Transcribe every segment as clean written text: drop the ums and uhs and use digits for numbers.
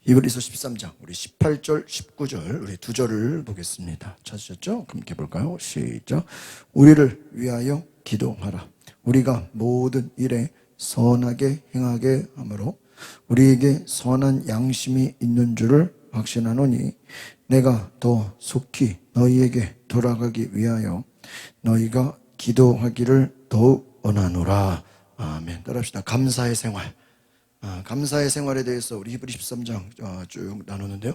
히브리서 13장 우리 18절 19절 우리 두 절을 보겠습니다. 찾으셨죠? 그럼 이렇게 볼까요? 시작. 우리를 위하여 기도하라. 우리가 모든 일에 선하게 행하게 하므로 우리에게 선한 양심이 있는 줄을 확신하노니 내가 더 속히 너희에게 돌아가기 위하여 너희가 기도하기를 더욱 원하노라. 아멘. 따라합시다. 감사의 생활. 감사의 생활에 대해서 우리 히브리 13장 쭉 나누는데요.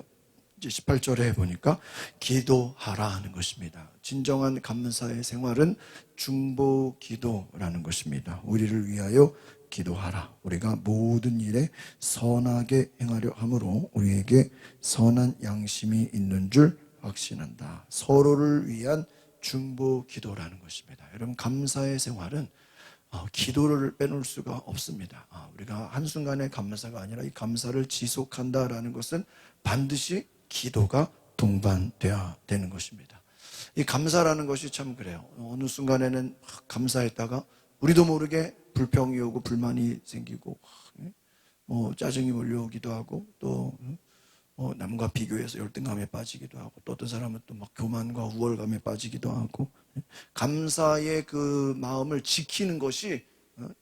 이제 18절에 보니까 기도하라 하는 것입니다. 진정한 감사의 생활은 중보 기도라는 것입니다. 우리를 위하여 기도하라. 우리가 모든 일에 선하게 행하려 함으로 우리에게 선한 양심이 있는 줄 확신한다. 서로를 위한 중보 기도라는 것입니다. 여러분, 감사의 생활은 기도를 빼놓을 수가 없습니다. 우리가 한순간의 감사가 아니라 이 감사를 지속한다라는 것은 반드시 기도가 동반돼야 되는 것입니다. 이 감사라는 것이 참 그래요. 어느 순간에는 막 감사했다가 우리도 모르게 불평이 오고 불만이 생기고 짜증이 몰려오기도 하고 또 남과 비교해서 열등감에 빠지기도 하고 또 어떤 사람은 또 막 교만과 우월감에 빠지기도 하고 감사의 그 마음을 지키는 것이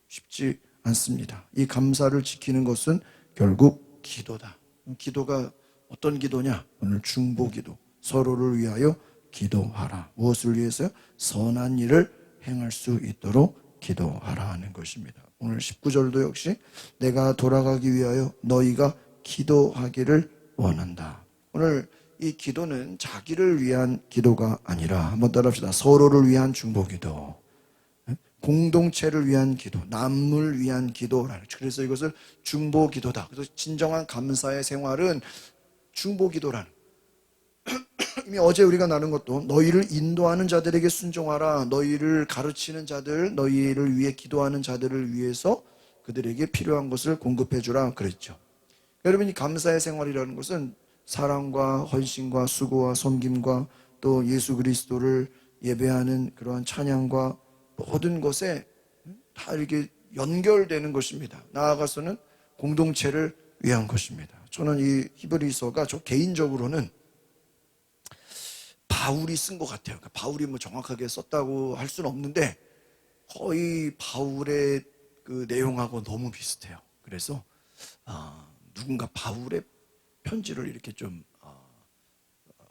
쉽지 않습니다. 이 감사를 지키는 것은 결국 기도다. 기도가 어떤 기도냐? 오늘 중보 기도. 서로를 위하여 기도하라. 무엇을 위해서요? 선한 일을 행할 수 있도록 기도하라 하는 것입니다. 오늘 19절도 역시 내가 돌아가기 위하여 너희가 기도하기를 원한다. 오늘 이 기도는 자기를 위한 기도가 아니라 한번 따라합시다. 서로를 위한 중보 기도, 공동체를 위한 기도, 남을 위한 기도라는. 그래서 이것을 중보 기도다. 그래서 진정한 감사의 생활은 중보 기도라는. 이미 어제 우리가 나눈 것도 너희를 인도하는 자들에게 순종하라. 너희를 가르치는 자들, 너희를 위해 기도하는 자들을 위해서 그들에게 필요한 것을 공급해 주라 그랬죠. 여러분이 감사의 생활이라는 것은 사랑과 헌신과 수고와 섬김과 또 예수 그리스도를 예배하는 그러한 찬양과 모든 것에 다 이렇게 연결되는 것입니다. 나아가서는 공동체를 위한 것입니다. 저는 이 히브리서가 저 개인적으로는 바울이 쓴 것 같아요. 그러니까 바울이 뭐 정확하게 썼다고 할 수는 없는데 거의 바울의 그 내용하고 너무 비슷해요. 그래서 누군가 바울의 편지를 이렇게 좀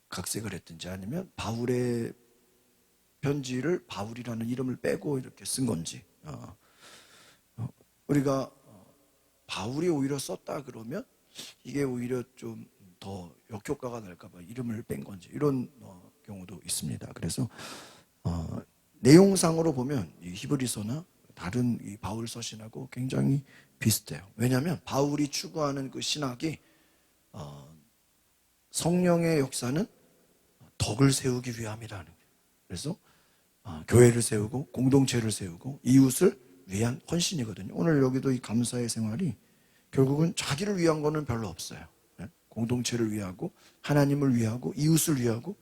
각색을 했든지 아니면 바울의 편지를 바울이라는 이름을 빼고 이렇게 쓴 건지 우리가 바울이 오히려 썼다 그러면 이게 오히려 좀 더 역효과가 날까 봐 이름을 뺀 건지 이런 경우도 있습니다. 그래서 내용상으로 보면 이 히브리서나 다른 이 바울 서신하고 굉장히 비슷해요. 왜냐하면 바울이 추구하는 그 신학이 성령의 역사는 덕을 세우기 위함이라는 거예요. 그래서 교회를 세우고 공동체를 세우고 이웃을 위한 헌신이거든요. 오늘 여기도 이 감사의 생활이 결국은 자기를 위한 거는 별로 없어요. 공동체를 위하고 하나님을 위하고 이웃을 위하고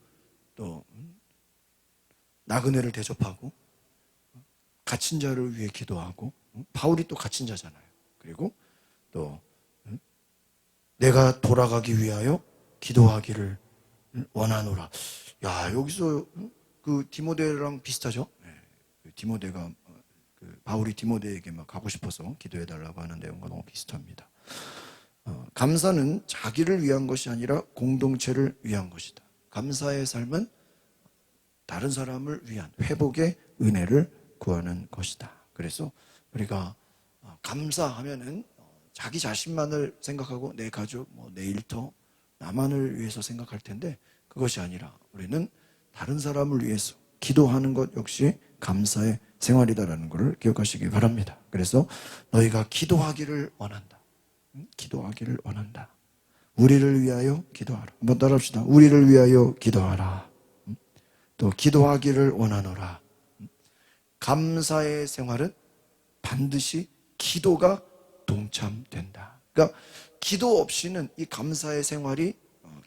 또 나그네를 대접하고 갇힌 자를 위해 기도하고 바울이 또 갇힌 자잖아요. 그리고 또 내가 돌아가기 위하여 기도하기를 원하노라. 야, 여기서 그 디모데랑 비슷하죠? 디모데가 바울이 디모데에게 막 가고 싶어서 기도해 달라고 하는 내용과 너무 비슷합니다. 감사는 자기를 위한 것이 아니라 공동체를 위한 것이다. 감사의 삶은 다른 사람을 위한 회복의 은혜를 구하는 것이다. 그래서 우리가 감사하면은 자기 자신만을 생각하고 내 가족, 내 일터, 나만을 위해서 생각할 텐데 그것이 아니라 우리는 다른 사람을 위해서 기도하는 것 역시 감사의 생활이다라는 것을 기억하시기 바랍니다. 그래서 너희가 기도하기를 원한다. 기도하기를 원한다. 우리를 위하여 기도하라. 한번 따라합시다. 우리를 위하여 기도하라. 또 기도하기를 원하노라. 감사의 생활은 반드시 기도가 동참된다. 그러니까 기도 없이는 이 감사의 생활이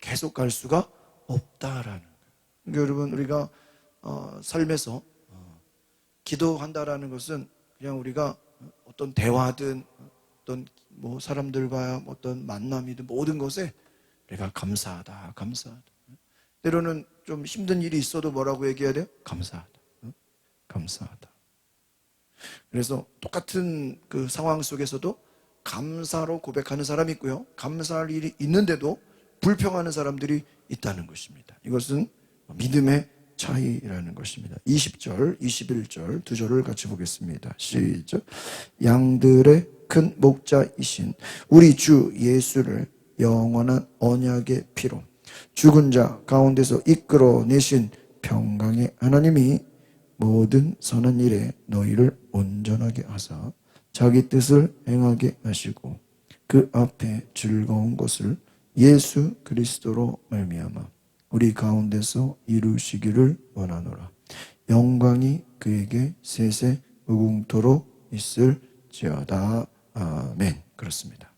계속 갈 수가 없다라는 거예요. 그러니까 여러분 우리가 삶에서 기도한다라는 것은 그냥 우리가 어떤 대화든 어떤 뭐 사람들과 어떤 만남이든 모든 것에 내가 감사하다, 감사하다. 때로는 좀 힘든 일이 있어도 뭐라고 얘기해야 돼요? 감사하다, 감사하다. 그래서 똑같은 그 상황 속에서도 감사로 고백하는 사람이 있고요, 감사할 일이 있는데도 불평하는 사람들이 있다는 것입니다. 이것은 믿음의 차이라는 것입니다. 20절, 21절 두 절을 같이 보겠습니다. 시작. 양들의 큰 목자이신 우리 주 예수를 영원한 언약의 피로 죽은 자 가운데서 이끌어내신 평강의 하나님이 모든 선한 일에 너희를 온전하게 하사 자기 뜻을 행하게 하시고 그 앞에 즐거운 것을 예수 그리스도로 말미암아 우리 가운데서 이루시기를 원하노라. 영광이 그에게 세세 무궁토록 있을지어다. 아멘. 그렇습니다.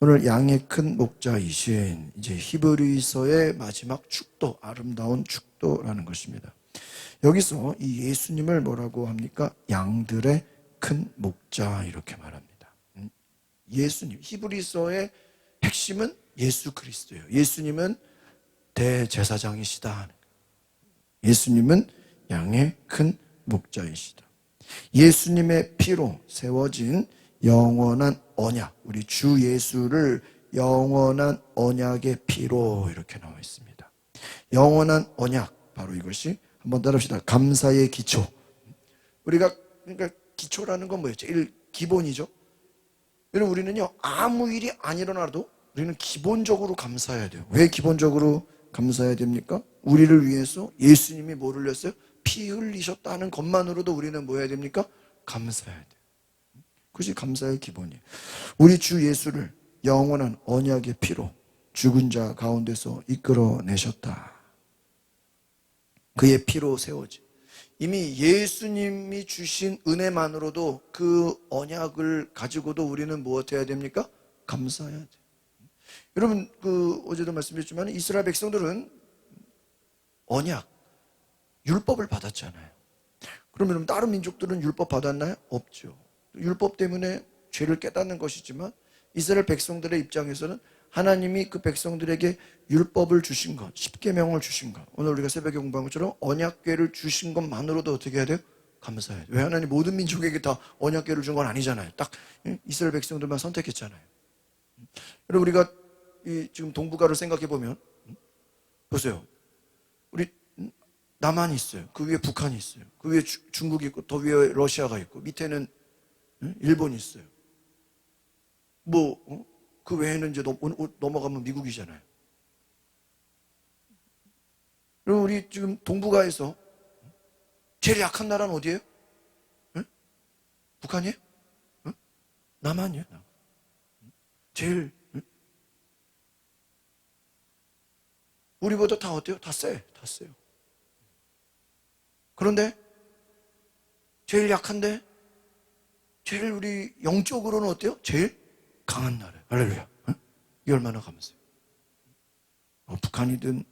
오늘 양의 큰 목자이신 이제 히브리서의 마지막 축도, 아름다운 축도라는 것입니다. 여기서 이 예수님을 뭐라고 합니까? 양들의 큰 목자 이렇게 말합니다. 예수님, 히브리서의 핵심은 예수 그리스도예요. 예수님은 대제사장이시다. 예수님은 양의 큰 목자이시다. 예수님의 피로 세워진 영원한 언약, 우리 주 예수를 영원한 언약의 피로 이렇게 나와 있습니다. 영원한 언약, 바로 이것이 한번 따라합시다. 감사의 기초. 우리가 그러니까 기초라는 건 뭐예요? 제일 기본이죠. 여러분, 우리는요 아무 일이 안 일어나도 우리는 기본적으로 감사해야 돼요. 왜 기본적으로 감사해야 됩니까? 우리를 위해서 예수님이 뭐 흘렸어요? 피 흘리셨다는 것만으로도 우리는 뭐 해야 됩니까? 감사해야 돼요. 그것이 감사의 기본이에요. 우리 주 예수를 영원한 언약의 피로 죽은 자 가운데서 이끌어내셨다. 그의 피로 세워지. 이미 예수님이 주신 은혜만으로도 그 언약을 가지고도 우리는 무엇해야 됩니까? 감사해야 돼요. 여러분, 어제도 말씀드렸지만 이스라엘 백성들은 언약, 율법을 받았잖아요. 그러면 다른 민족들은 율법 받았나요? 없죠. 율법 때문에 죄를 깨닫는 것이지만 이스라엘 백성들의 입장에서는 하나님이 그 백성들에게 율법을 주신 것, 십계명을 주신 것, 오늘 우리가 새벽에 공부한 것처럼 언약궤를 주신 것만으로도 어떻게 해야 돼요? 감사해야 돼요. 왜? 하나님 모든 민족에게 다 언약궤를 준 건 아니잖아요. 딱 이스라엘 백성들만 선택했잖아요. 여러분, 우리가 지금 동북아를 생각해 보면 보세요. 우리 남한이 있어요. 그 위에 북한이 있어요. 그 위에 중국이 있고 더 위에 러시아가 있고 밑에는 일본이 있어요. 그 외에는 이제 넘어가면 미국이잖아요. 그리고 우리 지금 동북아에서 제일 약한 나라는 어디예요? 응? 북한이에요? 응? 남한이에요. 제일 우리보다 다 어때요? 다 세요. 다 세요. 그런데 제일 약한데 제일 우리 영적으로는 어때요? 제일 강한 나라예요. 할렐루야. 이게 얼마나 감사해요. 북한이든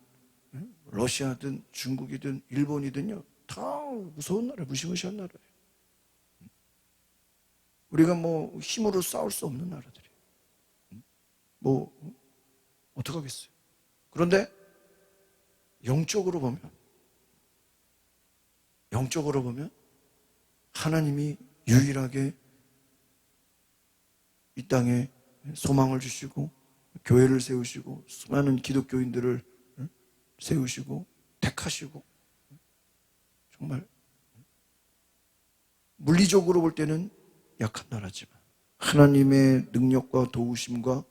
러시아든 중국이든 일본이든요, 다 무서운 나라예요. 무시무시한 나라예요. 우리가 뭐 힘으로 싸울 수 없는 나라들이에요. 어떡하겠어요. 그런데 영적으로 보면 하나님이 유일하게 이 땅에 소망을 주시고 교회를 세우시고 수많은 기독교인들을 세우시고 택하시고, 정말 물리적으로 볼 때는 약한 나라지만 하나님의 능력과 도우심과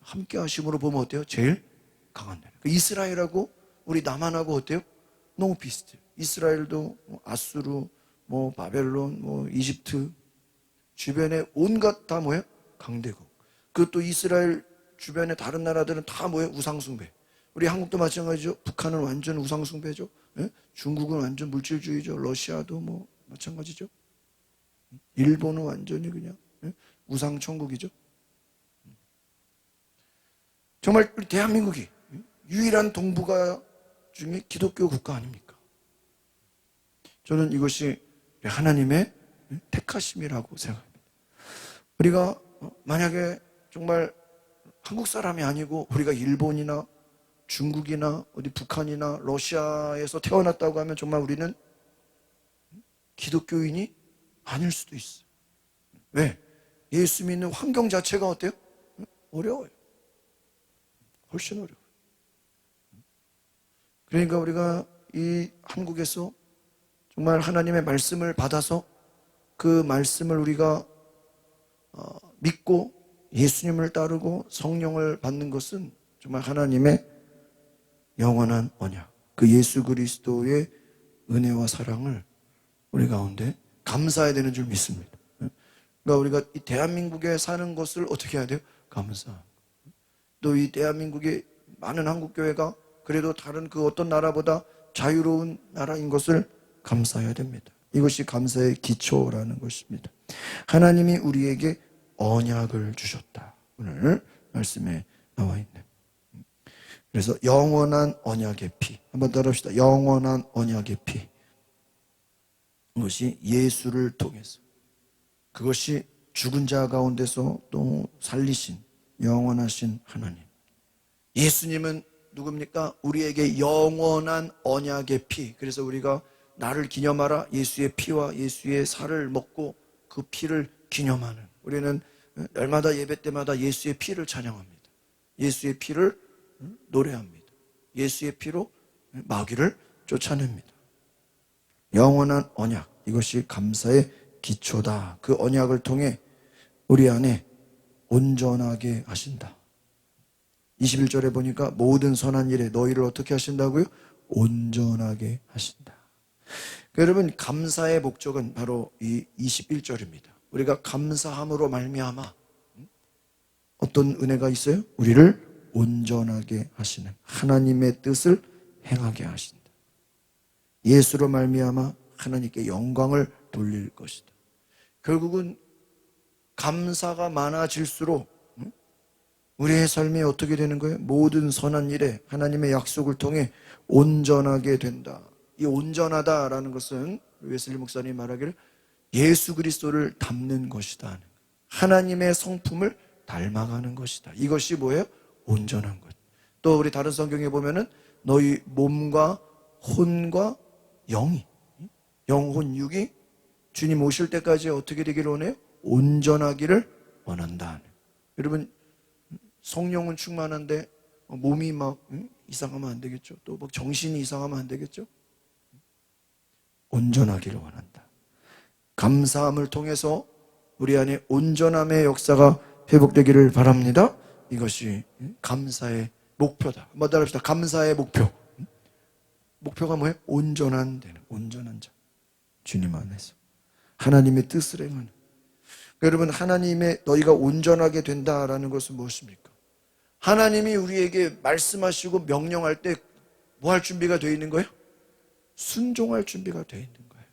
함께 하심으로 보면 어때요? 제일 강한 나라. 이스라엘하고 우리 남한하고 어때요? 너무 비슷해요. 이스라엘도 아수르, 바벨론, 이집트 주변에 온갖 다 뭐예요? 강대국. 그것도 이스라엘 주변의 다른 나라들은 다 뭐예요? 우상숭배. 우리 한국도 마찬가지죠. 북한은 완전 우상숭배죠. 중국은 완전 물질주의죠. 러시아도 마찬가지죠. 일본은 완전히 그냥 우상천국이죠. 정말 우리 대한민국이 유일한 동북아 중에 기독교 국가 아닙니까? 저는 이것이 하나님의 택하심이라고 생각합니다. 우리가 만약에 정말 한국 사람이 아니고 우리가 일본이나 중국이나 어디 북한이나 러시아에서 태어났다고 하면 정말 우리는 기독교인이 아닐 수도 있어요. 왜? 예수 믿는 환경 자체가 어때요? 어려워요. 훨씬 어려워요. 그러니까 우리가 이 한국에서 정말 하나님의 말씀을 받아서 그 말씀을 우리가 믿고 예수님을 따르고 성령을 받는 것은 정말 하나님의 영원한 언약, 그 예수 그리스도의 은혜와 사랑을 우리 가운데 감사해야 되는 줄 믿습니다. 그러니까 우리가 이 대한민국에 사는 것을 어떻게 해야 돼요? 감사. 또 이 대한민국의 많은 한국교회가 그래도 다른 그 어떤 나라보다 자유로운 나라인 것을 감사해야 됩니다. 이것이 감사의 기초라는 것입니다. 하나님이 우리에게 언약을 주셨다. 오늘 말씀에 나와 있는. 그래서 영원한 언약의 피. 한번 따라합시다. 영원한 언약의 피. 그것이 예수를 통해서. 그것이 죽은 자 가운데서 또 살리신 영원하신 하나님. 예수님은 누굽니까? 우리에게 영원한 언약의 피. 그래서 우리가 나를 기념하라. 예수의 피와 예수의 살을 먹고 그 피를 기념하는. 우리는 날마다 예배 때마다 예수의 피를 찬양합니다. 예수의 피를 노래합니다. 예수의 피로 마귀를 쫓아냅니다. 영원한 언약. 이것이 감사의 기초다. 그 언약을 통해 우리 안에 온전하게 하신다. 21절에 보니까 모든 선한 일에 너희를 어떻게 하신다고요? 온전하게 하신다. 여러분, 감사의 목적은 바로 이 21절입니다. 우리가 감사함으로 말미암아 어떤 은혜가 있어요? 우리를 온전하게 하시는 하나님의 뜻을 행하게 하신다. 예수로 말미암아 하나님께 영광을 돌릴 것이다. 결국은 감사가 많아질수록 우리의 삶이 어떻게 되는 거예요? 모든 선한 일에 하나님의 약속을 통해 온전하게 된다. 이 온전하다라는 것은 웨슬리 목사님이 말하기를 예수 그리스도를 닮는 것이다. 하나님의 성품을 닮아가는 것이다. 이것이 뭐예요? 온전한 것. 또 우리 다른 성경에 보면은 너희 몸과 혼과 영이, 영혼 육이 주님 오실 때까지 어떻게 되기를 원해요? 온전하기를 원한다. 여러분, 성령은 충만한데 몸이 막 이상하면 안 되겠죠. 또 막 정신이 이상하면 안 되겠죠. 온전하기를 원한다. 감사함을 통해서 우리 안에 온전함의 역사가 회복되기를 바랍니다. 이것이 감사의 목표다. 한번 따라합시다. 감사의 목표. 목표가 뭐예요? 온전한 되는, 온전한 자. 주님 안에서 하나님의 뜻을 행하는. 여러분, 하나님의 너희가 온전하게 된다라는 것은 무엇입니까? 하나님이 우리에게 말씀하시고 명령할 때 뭐 할 준비가 되어 있는 거예요? 순종할 준비가 되어 있는 거예요.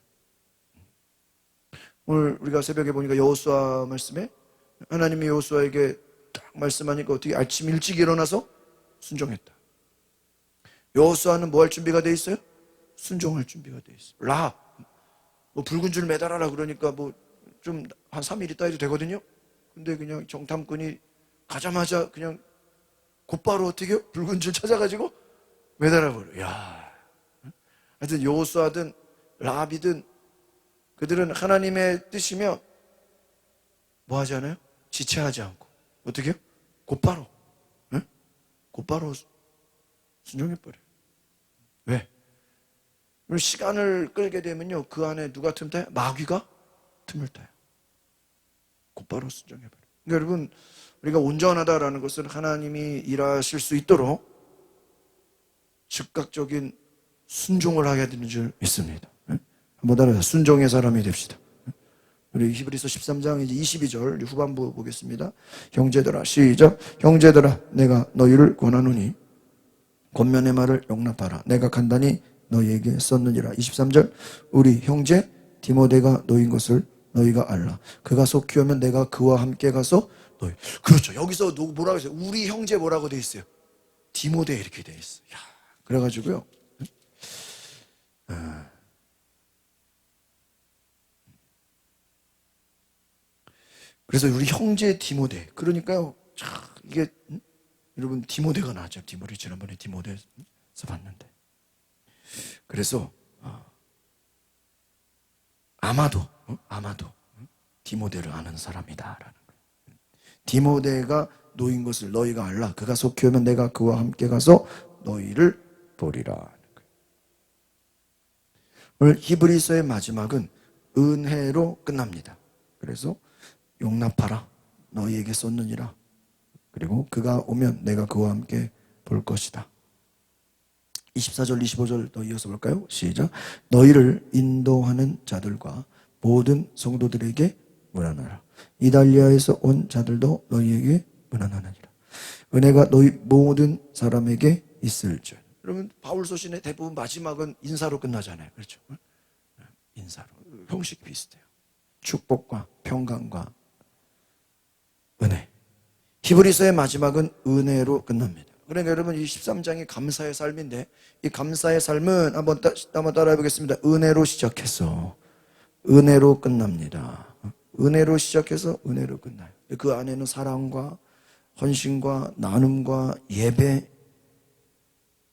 오늘 우리가 새벽에 보니까 여호수아 말씀에 하나님이 여호수아에게 딱 말씀하니까 어떻게 아침 일찍 일어나서 순종했다. 여호수아는 뭐 할 준비가 되어 있어요? 순종할 준비가 되어 있어요. 뭐 붉은 줄 매달아라 그러니까 뭐 좀 한 3일 있다 해도 되거든요. 근데 그냥 정탐꾼이 가자마자 그냥 곧바로 어떻게 해요? 붉은 줄 찾아가지고 매달아버려. 야, 하여튼 여호수아든 라합이든 그들은 하나님의 뜻이면 뭐 하지 않아요? 지체하지 않고 어떻게 해요? 곧바로 곧바로 순종해버려요. 왜? 시간을 끌게 되면요, 그 안에 누가 틈타요? 마귀가 틈을 타요. 곧바로 순종해버려요. 그러니까 여러분, 우리가 온전하다라는 것은 하나님이 일하실 수 있도록 즉각적인 순종을 하게 되는 줄 믿습니다. 한번 따라서 순종의 사람이 됩시다. 우리 히브리서 13장 이제 22절 후반부 보겠습니다. 형제들아, 시작. 형제들아, 내가 너희를 권하노니 권면의 말을 용납하라. 내가 간단히 너희에게 썼느니라. 23절, 우리 형제 디모데가 너희인 것을 너희가 알라. 그가 속히 오면 내가 그와 함께 가서 너희. 그렇죠. 여기서 뭐라고 했어요? 우리 형제 뭐라고 돼 있어요? 디모데 이렇게 돼 있어요. 야, 그래가지고요. 그래서 우리 형제 디모데, 그러니까요, 이게 여러분 디모데가 나왔죠. 디모데 지난번에 디모데에서 봤는데, 그래서 아마도 디모데를 아는 사람이다라는 거예요. 디모데가 노인 것을 너희가 알라. 그가 속히 오면 내가 그와 함께 가서 너희를 보리라 하는 거예요. 오늘 히브리서의 마지막은 은혜로 끝납니다. 그래서 용납하라. 너희에게 썼느니라. 그리고 그가 오면 내가 그와 함께 볼 것이다. 24절 25절 더 이어서 볼까요? 시작. 너희를 인도하는 자들과 모든 성도들에게 문안하라. 이달리아에서 온 자들도 너희에게 문안하느니라. 은혜가 너희 모든 사람에게 있을줄. 여러분 바울 서신의 대부분 마지막은 인사로 끝나잖아요. 그렇죠? 인사로. 형식 비슷해요. 축복과 평강과 은혜. 히브리서의 마지막은 은혜로 끝납니다. 그러니까 여러분 이 13장이 감사의 삶인데, 이 감사의 삶은 한번 따라해 보겠습니다. 은혜로 시작해서 은혜로 끝납니다. 은혜로 시작해서 은혜로 끝나요. 그 안에는 사랑과 헌신과 나눔과 예배,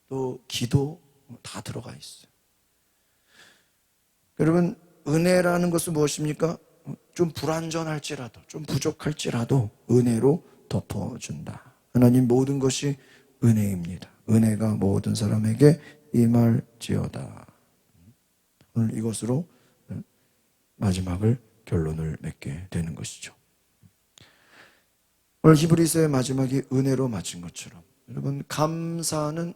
또 기도 다 들어가 있어요. 여러분 은혜라는 것은 무엇입니까? 좀 불완전할지라도, 좀 부족할지라도 은혜로 덮어준다. 하나님 모든 것이 은혜입니다. 은혜가 모든 사람에게 임할지어다. 오늘 이것으로 마지막을 결론을 맺게 되는 것이죠. 오늘 히브리서의 마지막이 은혜로 마친 것처럼, 여러분 감사는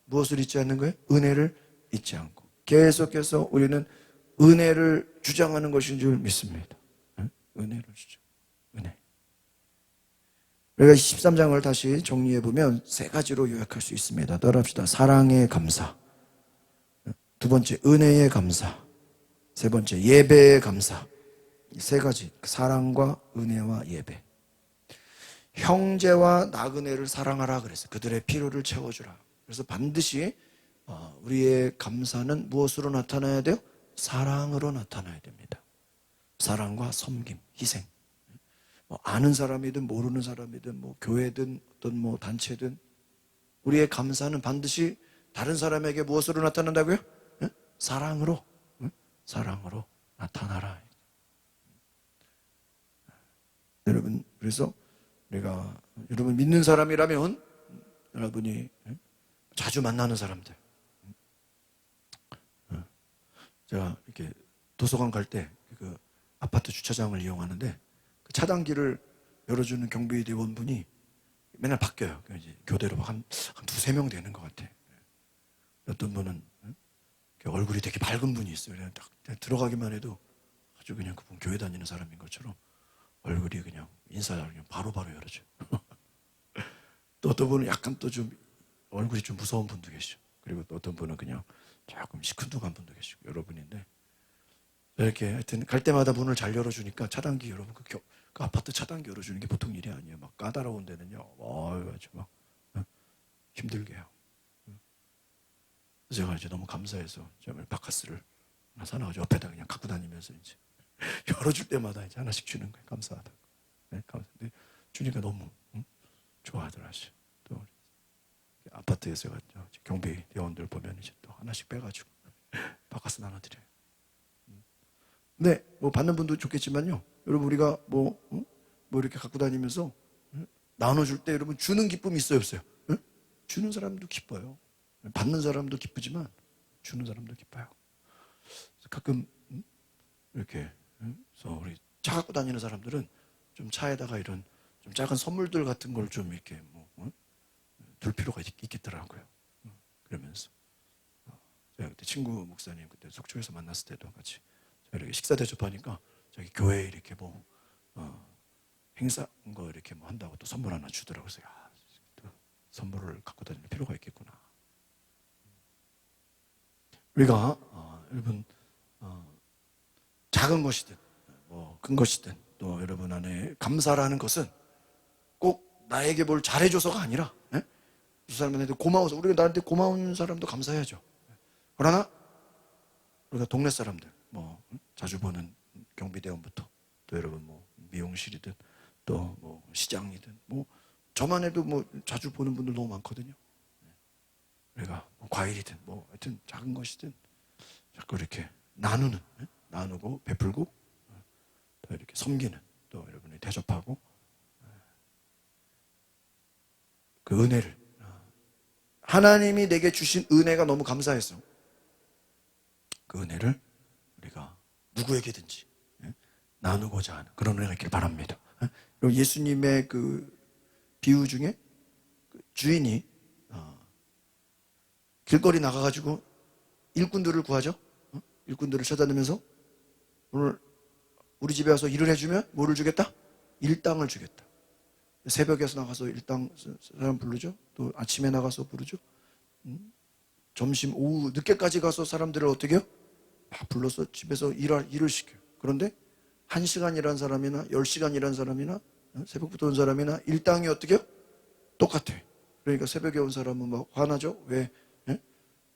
무엇을 잊지 않는 거예요? 은혜를 잊지 않고 계속해서 우리는 은혜를 주장하는 것인 줄 믿습니다. 은혜를 주장. 은혜. 우리가 13장을 다시 정리해보면 세 가지로 요약할 수 있습니다. 따라합시다. 사랑의 감사, 두 번째 은혜의 감사, 세 번째 예배의 감사. 이 세 가지, 사랑과 은혜와 예배. 형제와 나그네를 사랑하라 그랬어요. 그들의 필요를 채워주라. 그래서 반드시 우리의 감사는 무엇으로 나타나야 돼요? 사랑으로 나타나야 됩니다. 사랑과 섬김, 희생. 아는 사람이든 모르는 사람이든 교회든 어떤 단체든 우리의 감사는 반드시 다른 사람에게 무엇으로 나타난다고요? 사랑으로, 사랑으로 나타나라. 여러분, 그래서 우리가 여러분 믿는 사람이라면 여러분이 자주 만나는 사람들, 제가 이렇게 도서관 갈 때 그 아파트 주차장을 이용하는데 그 차단기를 열어주는 경비대원분이 맨날 바뀌어요. 이제 교대로 한 두세 명 되는 것 같아. 어떤 분은 얼굴이 되게 밝은 분이 있어요. 그냥 딱 들어가기만 해도 아주 그냥 그분 교회 다니는 사람인 것처럼 얼굴이 그냥 인사를 그냥 바로바로 열어줘요. 또 어떤 분은 약간 또 좀 얼굴이 좀 무서운 분도 계시죠. 그리고 또 어떤 분은 그냥 조금 시큰둥한 분도 계시고 여러 분인데, 이렇게 하여튼 갈 때마다 문을 잘 열어주니까 차단기 여러분 그 아파트 차단기 열어주는 게 보통 일이 아니에요. 막 까다로운 데는요, 아주 막 힘들게 해요. 그래서 제가 이제 너무 감사해서 정말 바카스를 하나 사놔가지고 옆에다 그냥 갖고 다니면서 이제 열어줄 때마다 이제 하나씩 주는 거예요. 감사하다고. 네, 감사한데 주니까 너무 좋아하더라고요. 또 아파트에서 경비 대원들 보면 이제 또 하나씩 빼가지고 바카스 나눠드려요. 네, 받는 분도 좋겠지만요. 여러분 우리가 이렇게 갖고 다니면서 나눠줄 때 여러분 주는 기쁨이 있어요, 없어요? 주는 사람도 기뻐요. 받는 사람도 기쁘지만 주는 사람도 기뻐요. 가끔 이렇게 그래서 우리 차 갖고 다니는 사람들은 좀 차에다가 이런 좀 작은 선물들 같은 걸 좀 이렇게 둘 필요가 있겠더라고요. 그러면서 제가 그때 친구 목사님 그때 속초에서 만났을 때도 같이 이렇게 식사 대접하니까 저기 교회에 이렇게 행사 거 이렇게 한다고 또 선물 하나 주더라고요. 그래서 또 선물을 갖고 다니는 필요가 있겠구나. 우리가 여러분 작은 것이든 큰 것이든 또 여러분 안에 감사라는 것은 꼭 나에게 뭘 잘해줘서가 아니라 그 사람한테 고마워서, 우리가 나한테 고마운 사람도 감사해야죠. 그러나 우리가 동네 사람들 자주 보는 경비대원부터 또 여러분 미용실이든 또 뭐 시장이든 뭐 저만 해도 뭐 자주 보는 분들 너무 많거든요. 우리가 뭐 과일이든 뭐 하여튼 작은 것이든 자꾸 이렇게 나누고 베풀고 또 이렇게 섬기는 또 여러분이 대접하고 그 은혜를 하나님이 내게 주신 은혜가 너무 감사해서 그 은혜를 우리가 누구에게든지 나누고자 하는 그런 은혜가 있길 바랍니다. 그리고 예수님의 그 비유 중에 주인이 길거리 나가가지고 일꾼들을 구하죠. 일꾼들을 찾아내면서 오늘 우리 집에 와서 일을 해주면 뭐를 주겠다? 일당을 주겠다. 새벽에서 나가서 일당 사람 부르죠. 또 아침에 나가서 부르죠. 점심, 오후, 늦게까지 가서 사람들을 어떻게 해요? 막 불러서 집에서 일을 시켜요. 그런데 1시간 일한 사람이나 10시간 일한 사람이나 새벽부터 온 사람이나 일당이 어떻게 해요? 똑같아. 그러니까 새벽에 온 사람은 막 화나죠. 왜?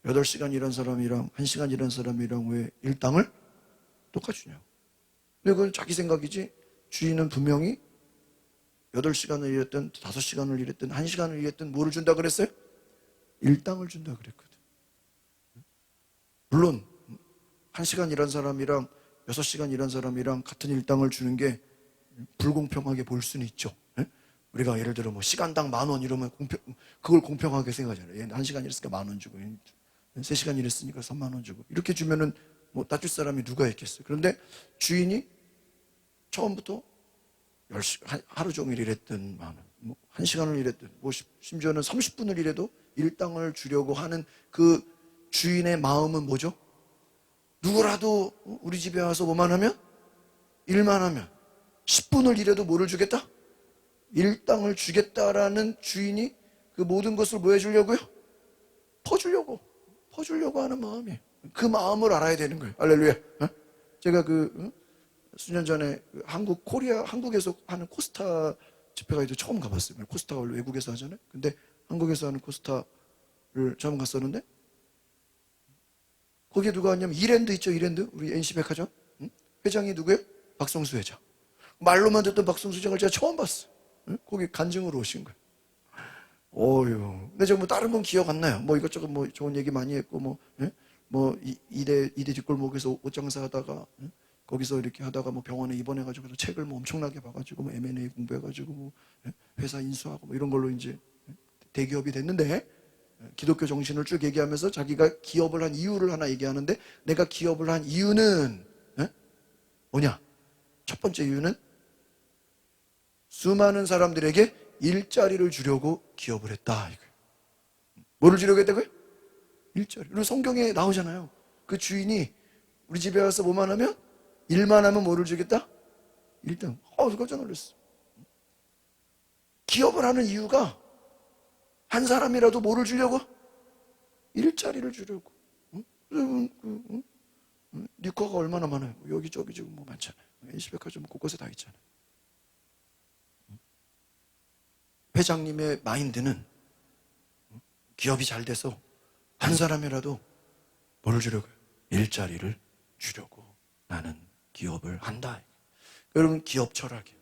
8시간 일한 사람이랑 1시간 일한 사람이랑 왜 일당을 똑같이 주냐고. 근데 그건 자기 생각이지 주인은 분명히 8시간을 일했든 5시간을 일했든 1시간을 일했든 뭐를 준다 그랬어요? 일당을 준다 그랬거든. 물론 1시간 일한 사람이랑 6시간 일한 사람이랑 같은 일당을 주는 게 불공평하게 볼 수는 있죠. 우리가 예를 들어 뭐 시간당 10,000원 이러면 그걸 공평하게 생각하잖아요. 얘는 1시간 일했으니까 10,000원 주고 3시간 일했으니까 30,000원 주고 이렇게 주면은 뭐 따질 사람이 누가 있겠어요. 그런데 주인이 처음부터 하루 종일 일했든 10,000원, 뭐 1시간을 일했든 뭐 심지어는 30분을 일해도 일당을 주려고 하는 그 주인의 마음은 뭐죠? 누구라도 우리 집에 와서 뭐만 하면? 일만 하면 10분을 일해도 뭐를 주겠다? 일당을 주겠다라는 주인이 그 모든 것을 뭐 해주려고요? 퍼주려고 하는 마음이에요. 그 마음을 알아야 되는 거예요. 할렐루야. 제가 수년 전에 한국에서 하는 코스타 집회가이도 처음 가봤어요. 코스타가 원래 외국에서 하잖아요. 근데 한국에서 하는 코스타를 처음 갔었는데 거기에 누가 왔냐면 이랜드 있죠, 이랜드? 우리 NC백화점? 회장이 누구예요? 박성수 회장. 말로만 듣던 박성수 회장을 제가 처음 봤어요. 거기 간증으로 오신 거예요. 어휴. 근데 제가 뭐 다른 건 기억 안 나요. 뭐 이것저것 뭐 좋은 얘기 많이 했고 뭐 이대 뒷골목에서 옷 장사하다가 거기서 이렇게 하다가 뭐 병원에 입원해가지고 책을 뭐 엄청나게 봐가지고 뭐 M&A 공부해가지고 뭐 회사 인수하고 뭐 이런 걸로 이제 대기업이 됐는데 기독교 정신을 쭉 얘기하면서 자기가 기업을 한 이유를 하나 얘기하는데 내가 기업을 한 이유는 뭐냐? 첫 번째 이유는 수많은 사람들에게 일자리를 주려고 기업을 했다. 뭐를 주려고 했다고요? 일자리. 그리고 성경에 나오잖아요. 그 주인이 우리 집에 와서 뭐만 하면? 일만 하면 뭐를 주겠다? 일당. 깜짝 놀랐어. 기업을 하는 이유가 한 사람이라도 뭐를 주려고? 일자리를 주려고. 리커가 얼마나 많아요. 여기저기 지금 뭐 많잖아요. NC백화점 곳곳에 다 있잖아요. 회장님의 마인드는 기업이 잘 돼서 한 사람이라도 뭐를 주려고요? 일자리를 주려고 나는 기업을 한다. 여러분 기업 철학이에요.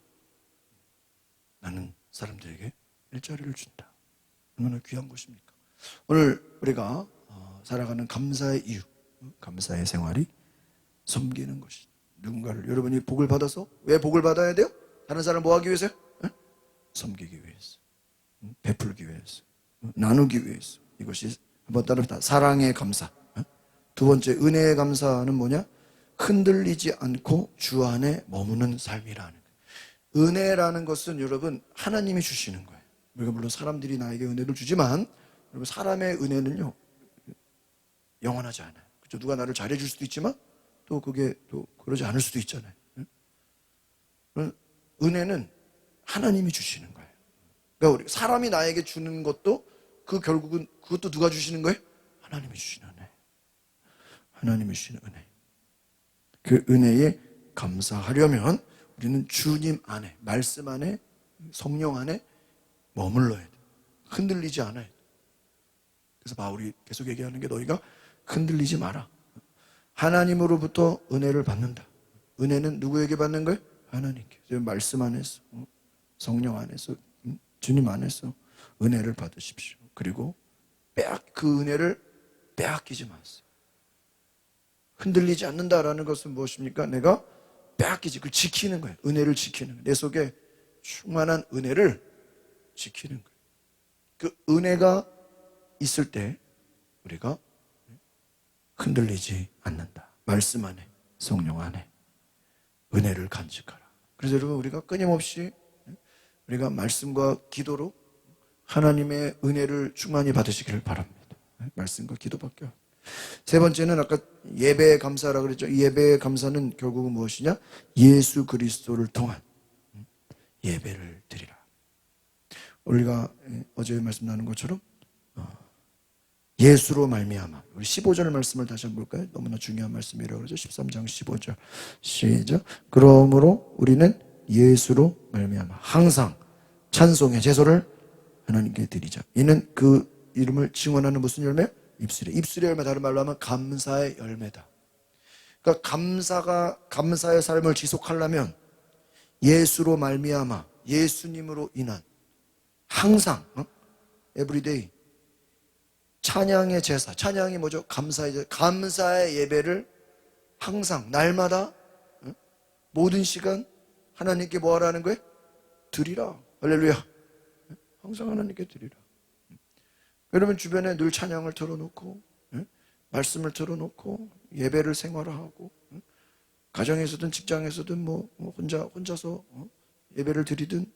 나는 사람들에게 일자리를 준다. 얼마나 귀한 것입니까? 오늘 우리가 살아가는 감사의 이유, 감사의 생활이 섬기는 것이 누군가를 여러분이 복을 받아서 왜 복을 받아야 돼요? 다른 사람 뭐 하기 위해서요? 섬기기 위해서, 베풀기 위해서, 나누기 위해서. 이것이 한번 따릅니다. 사랑의 감사. 두 번째 은혜의 감사는 뭐냐? 흔들리지 않고 주 안에 머무는 삶이라는 거예요. 은혜라는 것은 여러분 하나님이 주시는 거예요. 우리가 물론 사람들이 나에게 은혜를 주지만 여러분 사람의 은혜는요 영원하지 않아요. 그렇죠? 누가 나를 잘해줄 수도 있지만 또 그게 또 그러지 않을 수도 있잖아요. 은혜는 하나님이 주시는 거예요. 그러니까 우리 사람이 나에게 주는 것도 결국은 그것도 누가 주시는 거예요? 하나님이 주시는 은혜. 하나님이 주시는 은혜. 그 은혜에 감사하려면 우리는 주님 안에, 말씀 안에, 성령 안에 머물러야 돼. 흔들리지 않아야 돼. 그래서 바울이 계속 얘기하는 게 너희가 흔들리지 마라. 하나님으로부터 은혜를 받는다. 은혜는 누구에게 받는 거예요? 하나님께 말씀 안에서 성령 안에서 주님 안에서 은혜를 받으십시오. 그리고 그 은혜를 빼앗기지 마세요. 흔들리지 않는다라는 것은 무엇입니까? 내가 빼앗기지, 그걸 지키는 거예요. 은혜를 지키는 거예요. 내 속에 충만한 은혜를 지키는 거예요. 그 은혜가 있을 때 우리가 흔들리지 않는다. 말씀 안에, 성령 안에 은혜를 간직하라. 그래서 여러분, 우리가 끊임없이 우리가 말씀과 기도로 하나님의 은혜를 충만히 받으시기를 바랍니다. 말씀과 기도밖에. 세 번째는 아까 예배의 감사라고 그랬죠. 이 예배의 감사는 결국은 무엇이냐? 예수 그리스도를 통한 예배를 드리라. 우리가 어제 말씀 나눈 것처럼 예수로 말미암아. 우리 15절 말씀을 다시 한번 볼까요? 너무나 중요한 말씀이라고 그러죠. 13장 15절 시작. 그러므로 우리는 예수로 말미암아 항상 찬송의 제소를 하나님께 드리자. 이는 그 이름을 증언하는 무슨 열매? 입술의 열매. 다른 말로 하면 감사의 열매다. 그러니까 감사의 삶을 지속하려면 예수로 말미암아, 예수님으로 인한 항상 everyday 찬양의 제사. 찬양이 뭐죠? 감사의 제사. 감사의 예배를 항상 날마다 모든 시간 하나님께 뭐 하라는 거예요? 드리라. 할렐루야. 항상 하나님께 드리라. 여러분 주변에 늘 찬양을 틀어놓고 말씀을 틀어놓고 예배를 생활하고 가정에서든 직장에서든 뭐 혼자서 예배를 드리든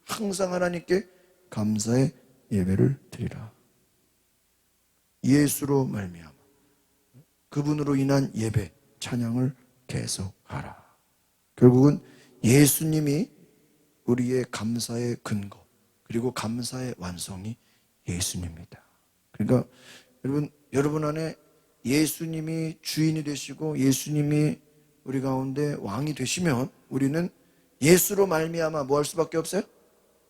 항상 하나님께 감사의 예배를 드리라. 예수로 말미암아 그분으로 인한 예배 찬양을 계속하라. 결국은 예수님이 우리의 감사의 근거 그리고 감사의 완성이 예수님입니다. 그러니까 여러분 안에 예수님이 주인이 되시고 예수님이 우리 가운데 왕이 되시면 우리는 예수로 말미암아 뭐 할 수밖에 없어요?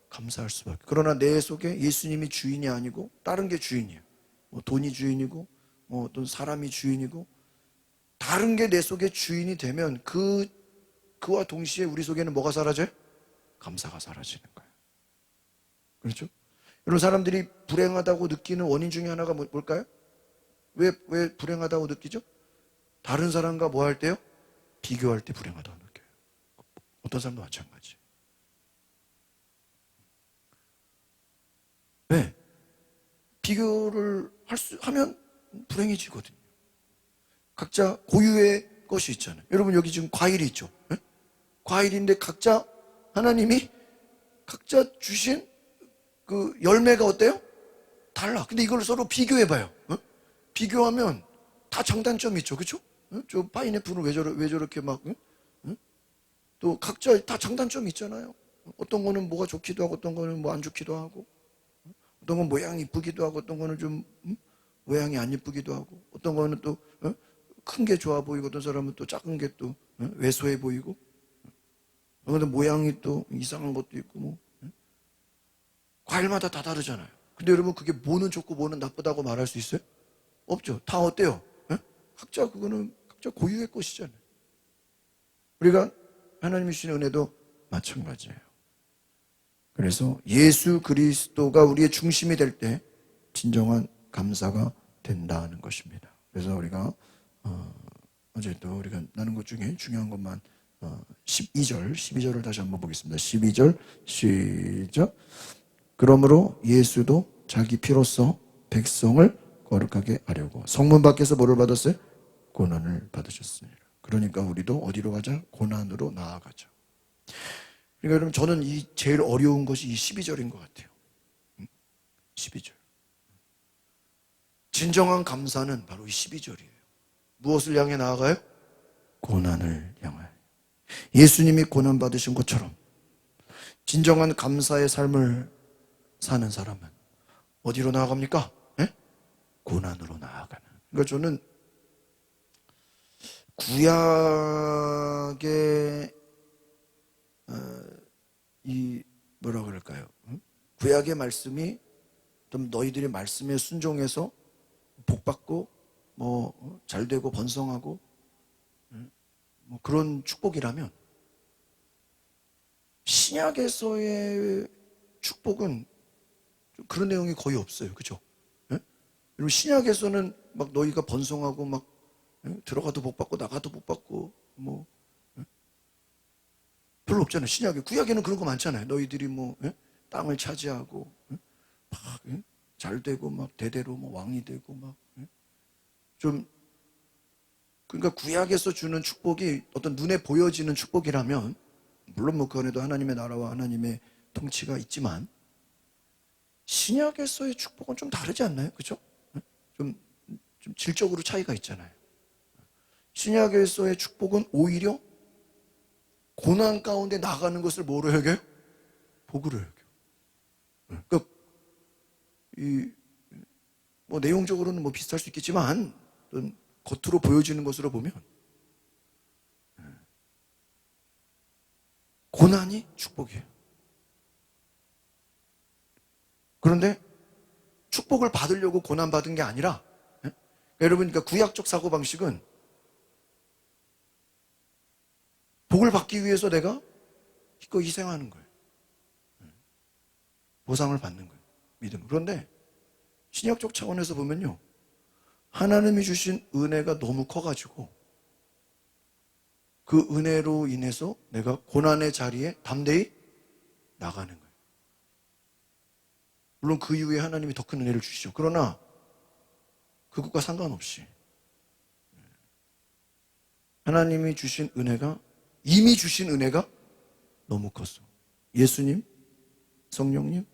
감사할 수밖에. 그러나 내 속에 예수님이 주인이 아니고 다른 게 주인이에요. 뭐 돈이 주인이고 어떤 사람이 주인이고 다른 게 내 속에 주인이 되면 그와 동시에 우리 속에는 뭐가 사라져요? 감사가 사라지는 거예요. 그렇죠? 여러분 사람들이 불행하다고 느끼는 원인 중에 하나가 뭘까요? 왜 불행하다고 느끼죠? 다른 사람과 뭐 할 때요? 비교할 때 불행하다고 느껴요. 어떤 사람도 마찬가지. 왜? 비교를 하면 불행해지거든요. 각자 고유의 것이 있잖아요. 여러분 여기 지금 과일이 있죠? 네? 과일인데 각자 하나님이 각자 주신 그 열매가 어때요? 달라. 근데 이걸 서로 비교해봐요. 비교하면 다 장단점이 있죠. 그렇죠? 저 파인애플은 왜 저렇게 막 또 각자 다 장단점이 있잖아요. 어떤 거는 뭐가 좋기도 하고 어떤 거는 뭐 안 좋기도 하고 어떤 건 모양이 이쁘기도 하고 어떤 거는 좀 모양이 안 이쁘기도 하고 어떤 거는 또 큰 게 좋아 보이고 어떤 사람은 또 작은 게 또 왜소해 보이고 어떤 건 모양이 또 이상한 것도 있고 뭐 과일마다 다 다르잖아요. 근데 여러분 그게 뭐는 좋고 뭐는 나쁘다고 말할 수 있어요? 없죠. 다 어때요? 각자 그거는 각자 고유의 것이잖아요. 우리가 하나님이 주신 은혜도 마찬가지예요. 그래서 예수 그리스도가 우리의 중심이 될 때 진정한 감사가 된다는 것입니다. 그래서 우리가 어제 또 우리가 나눈 것 중에 중요한 것만 12절을 다시 한번 보겠습니다. 12절 시작. 그러므로 예수도 자기 피로써 백성을 거룩하게 하려고 성문 밖에서 뭐를 받았어요? 고난을 받으셨습니다. 그러니까 우리도 어디로 가자? 고난으로 나아가자. 그러니까 여러분 저는 이 제일 어려운 것이 이 12절인 것 같아요. 12절. 진정한 감사는 바로 이 12절이에요. 무엇을 향해 나아가요? 고난을 향하여. 예수님이 고난 받으신 것처럼 진정한 감사의 삶을 사는 사람은 어디로 나아갑니까? 네? 고난으로 나아가는. 그러니까 저는 구약의 이 뭐라 그럴까요? 구약의 말씀이 좀 너희들이 말씀에 순종해서 복받고 뭐 잘되고 번성하고 뭐 그런 축복이라면 신약에서의 축복은 좀 그런 내용이 거의 없어요. 그죠? 예? 그리고 신약에서는 막 너희가 번성하고 막 들어가도 복 받고 나가도 복 받고 뭐 별로 없잖아요. 신약에. 구약에는 그런 거 많잖아요. 너희들이 뭐 땅을 차지하고 막 잘 되고 막 대대로 뭐 왕이 되고 막 좀 그러니까 구약에서 주는 축복이 어떤 눈에 보여지는 축복이라면 물론 뭐 그 안에도 하나님의 나라와 하나님의 통치가 있지만 신약에서의 축복은 좀 다르지 않나요? 그죠? 좀, 좀 질적으로 차이가 있잖아요. 신약에서의 축복은 오히려 고난 가운데 나가는 것을 뭐로 여겨요? 복으로 여겨요. 그러니까 뭐 내용적으로는 뭐 비슷할 수 있겠지만 어떤 겉으로 보여지는 것으로 보면 고난이 축복이에요. 그런데 축복을 받으려고 고난 받은 게 아니라 여러분 그러니까 구약적 사고방식은 복을 받기 위해서 내가 이거 희생하는 거예요. 보상을 받는 거예요. 믿음. 그런데 신약적 차원에서 보면요. 하나님이 주신 은혜가 너무 커가지고 그 은혜로 인해서 내가 고난의 자리에 담대히 나가는 거예요. 물론 그 이후에 하나님이 더 큰 은혜를 주시죠. 그러나 그것과 상관없이 하나님이 주신 은혜가 이미 주신 은혜가 너무 컸어. 예수님, 성령님,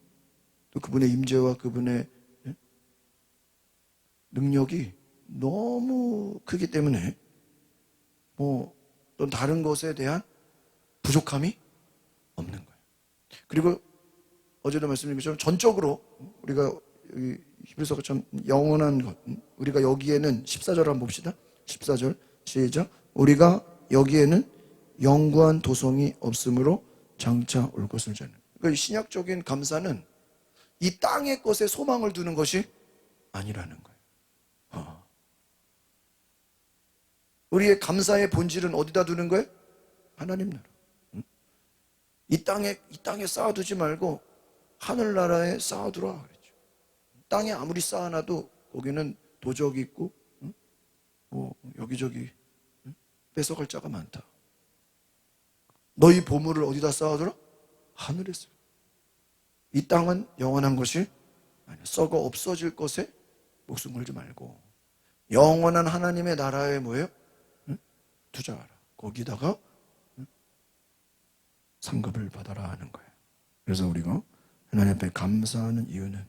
또 그분의 임재와 그분의 능력이 너무 크기 때문에 뭐 또 다른 것에 대한 부족함이 없는 거예요. 그리고 어제도 말씀드린 것처럼 전적으로 우리가 히브리서가 참 영원한 것 우리가 여기에는 14절 한번 봅시다. 14절 시작. 우리가 여기에는 영구한 도성이 없으므로 장차 올 것을 자는. 그러니까 신약적인 감사는 이 땅의 것에 소망을 두는 것이 아니라는 거예요. 우리의 감사의 본질은 어디다 두는 거예요? 하나님 나라. 이 땅에 쌓아두지 말고 하늘나라에 쌓아두라 그랬죠. 땅에 아무리 쌓아놔도 거기는 도적이 있고 뭐 여기저기 뺏어갈 자가 많다. 너희 보물을 어디다 쌓아두라? 하늘에 쌓아. 이 땅은 영원한 것이 아니야. 썩어 없어질 것에 목숨 걸지 말고 영원한 하나님의 나라에 뭐예요? 투자하라. 거기다가 상급을 받아라 하는 거예요. 그래서 우리가 하나님 앞에 감사하는 이유는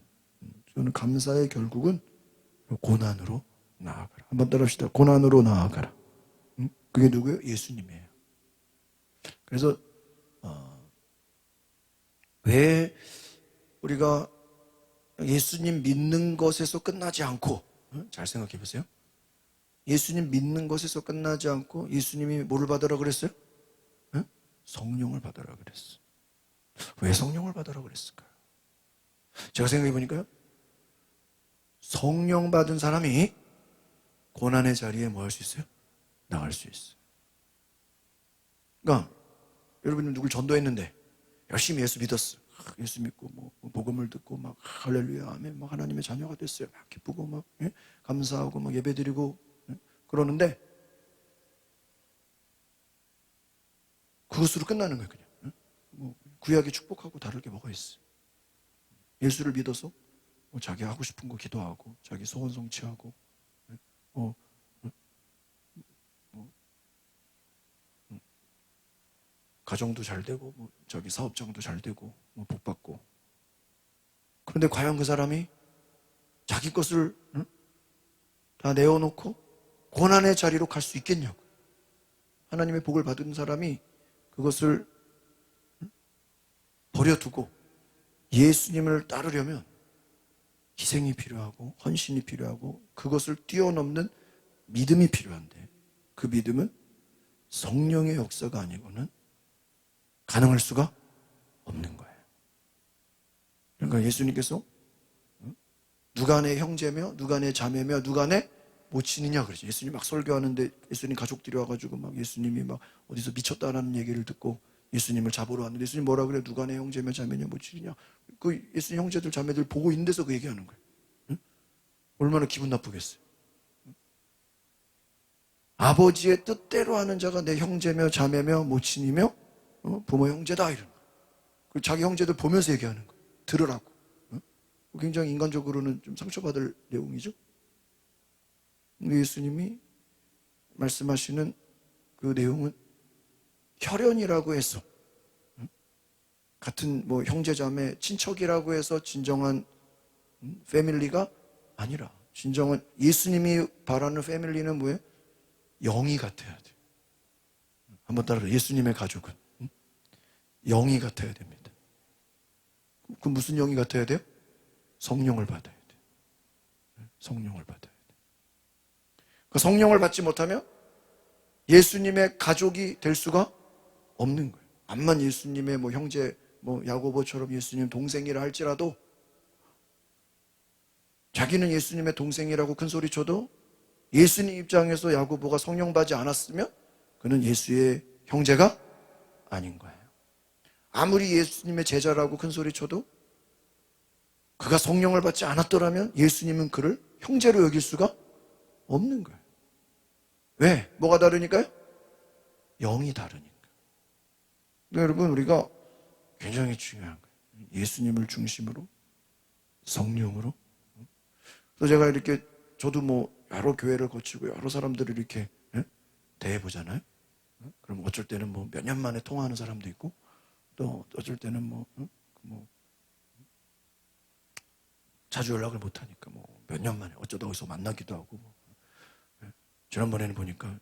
저는 감사의 결국은 고난으로 나아가라. 한번 따라합시다. 고난으로 나아가라. 그게 누구예요? 예수님이에요. 그래서 왜 우리가 예수님 믿는 것에서 끝나지 않고 잘 생각해 보세요. 예수님 믿는 것에서 끝나지 않고 예수님이 뭐를 받으라 그랬어요? 성령을 받으라 그랬어요. 왜 성령을 받으라 그랬을까요? 제가 생각해 보니까요. 성령 받은 사람이 고난의 자리에 뭐 할 수 있어요? 나갈 수 있어요. 그러니까 여러분은 누굴 전도했는데 열심히 예수 믿었어. 예수 믿고 뭐 복음을 듣고 막 할렐루야 아멘 막 하나님의 자녀가 됐어요. 막 기쁘고 막 감사하고 막 예배드리고 그러는데 그것으로 끝나는 거예요. 그냥 뭐 구약의 축복하고 다를 게 뭐가 있어요? 예수를 믿어서 뭐 자기 하고 싶은 거 기도하고 자기 소원 성취하고 가정도 잘 되고 뭐 자기 사업장도 잘 되고 뭐 복 받고. 그런데 과연 그 사람이 자기 것을 다 내어놓고 고난의 자리로 갈 수 있겠냐고. 하나님의 복을 받은 사람이 그것을 버려두고 예수님을 따르려면 희생이 필요하고 헌신이 필요하고 그것을 뛰어넘는 믿음이 필요한데 그 믿음은 성령의 역사가 아니고는 가능할 수가 없는 거예요. 그러니까 예수님께서 누가 내 형제며 누가 내 자매며 누가 내 모친이냐 그러죠. 예수님 막 설교하는데 예수님 가족들이 와가지고 막 예수님이 막 어디서 미쳤다라는 얘기를 듣고 예수님을 잡으러 왔는데 예수님 뭐라 그래? 누가 내 형제며 자매냐 모치냐. 그 예수님 형제들 자매들 보고 있는 데서 그 얘기하는 거예요. 응? 얼마나 기분 나쁘겠어요. 아버지의 뜻대로 하는 자가 내 형제며 자매며 모친이며 부모 형제다 이런 거. 자기 형제들 보면서 얘기하는 거예요. 들으라고. 굉장히 인간적으로는 좀 상처받을 내용이죠. 근데 예수님이 말씀하시는 그 내용은 혈연이라고 해서 같은 뭐 형제자매 친척이라고 해서 진정한 패밀리가 아니라 진정한 예수님이 바라는 패밀리는 뭐예요? 영이 같아야 돼요. 한번 따라서 예수님의 가족은 영이 같아야 됩니다. 그 무슨 영이 같아야 돼요? 성령을 받아야 돼요. 성령을 받아야 돼요. 그 성령을 받지 못하면 예수님의 가족이 될 수가 없는 거예요. 암만 예수님의 뭐 형제, 뭐 야고보처럼 예수님 동생이라 할지라도 자기는 예수님의 동생이라고 큰 소리 쳐도 예수님 입장에서 야고보가 성령 받지 않았으면 그는 예수의 형제가 아닌 거예요. 아무리 예수님의 제자라고 큰 소리 쳐도 그가 성령을 받지 않았더라면 예수님은 그를 형제로 여길 수가 없는 거예요. 왜? 뭐가 다르니까요? 영이 다르니까. 근데 여러분 우리가 굉장히 중요한 거예요. 예수님을 중심으로 성령으로. 그래서 제가 이렇게 저도 뭐 여러 교회를 거치고 여러 사람들을 이렇게 대해보잖아요. 그럼 어쩔 때는 뭐 몇 년 만에 통화하는 사람도 있고 또 어쩔 때는 뭐 자주 연락을 못하니까 뭐 몇 년 만에 어쩌다 어디서 만나기도 하고 뭐. 지난번에는 보니까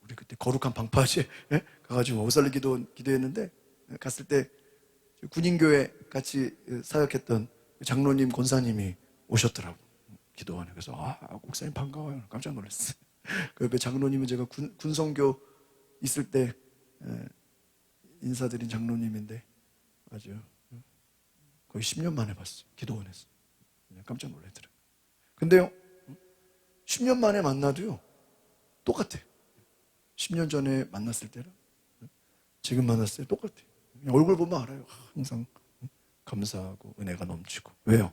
우리 그때 거룩한 방파제 가가지고 오살리 기도했는데 갔을 때 군인교회 같이 사역했던 장로님 권사님이 오셨더라고 기도하네. 그래서 목사님 반가워요. 깜짝 놀랐어요. 그 옆에 장로님은 제가 군성교 있을 때 인사드린 장로님인데 아주 거의 10년 만에 봤어요. 기도원에서. 깜짝 놀라더라고요. 근데요 10년 만에 만나도요 똑같아요. 10년 전에 만났을 때랑 지금 만났을 때 똑같아요. 얼굴 보면 알아요. 항상 감사하고 은혜가 넘치고. 왜요?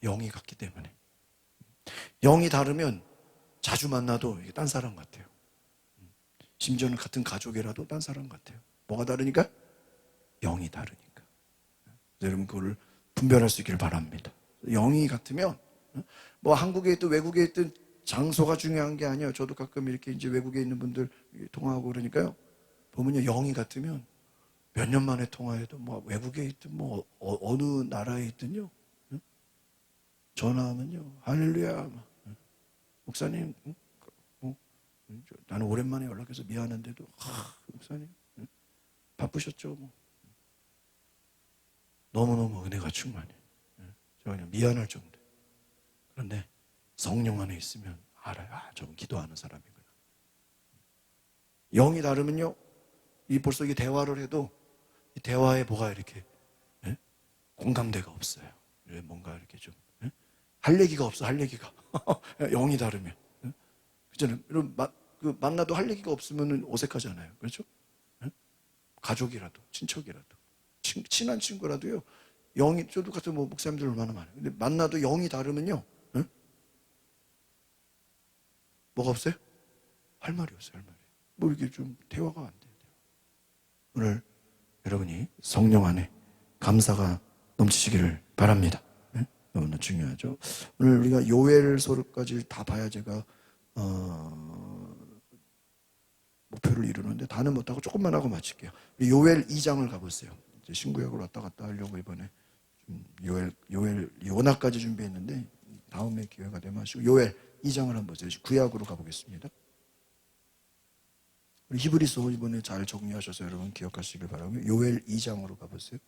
영이 같기 때문에. 영이 다르면 자주 만나도 이게 딴 사람 같아요. 심지어는 같은 가족이라도 딴 사람 같아요. 뭐가 다르니까? 영이 다르니까. 여러분 그거를 분별할 수 있기를 바랍니다. 영이 같으면 뭐 한국에 있든 외국에 있든 장소가 중요한 게 아니에요. 저도 가끔 이렇게 이제 외국에 있는 분들 통화하고 그러니까요. 보면요, 영이 같으면 몇 년 만에 통화해도 뭐 외국에 있든 뭐 어느 나라에 있든요. 전화하면요, 할렐루야. 목사님, 나는 오랜만에 연락해서 미안한데도, 목사님, 바쁘셨죠? 뭐. 너무너무 은혜가 충만해. 제가 그냥 미안할 정도. 그런데 성령 안에 있으면 알아요. 저분 기도하는 사람이구나. 영이 다르면요, 벌써 이 대화를 해도 이 대화에 뭐가 이렇게 공감대가 없어요. 뭔가 이렇게 좀 할 얘기가 없어. 할 얘기가 영이 다르면 그잖아요. 여러분 만나도 할 얘기가 없으면 어색하잖아요. 그렇죠? 가족이라도 친척이라도 친한 친구라도요. 영이 저도 같은 뭐 목사님들 얼마나 많아요. 근데 만나도 영이 다르면요. 뭐가 없어요? 할 말이 없어요. 할 말이. 뭐 이게 좀 대화가 안 돼요. 오늘 여러분이 성령 안에 감사가 넘치시기를 바랍니다. 너무나 중요하죠. 오늘 우리가 요엘서까지 다 봐야 제가 목표를 이루는데 다는 못하고 조금만 하고 마칠게요. 요엘 2장을 가보세요. 이제 신구약으로 왔다 갔다 하려고 이번에 좀 요엘 요나까지 준비했는데 다음에 기회가 되면 하시고 요엘 2장을 한번 보세요. 구약으로 가보겠습니다. 우리 히브리서 이번에 잘 정리하셔서 여러분 기억하시길 바라고요. 요엘 2장으로 가보세요.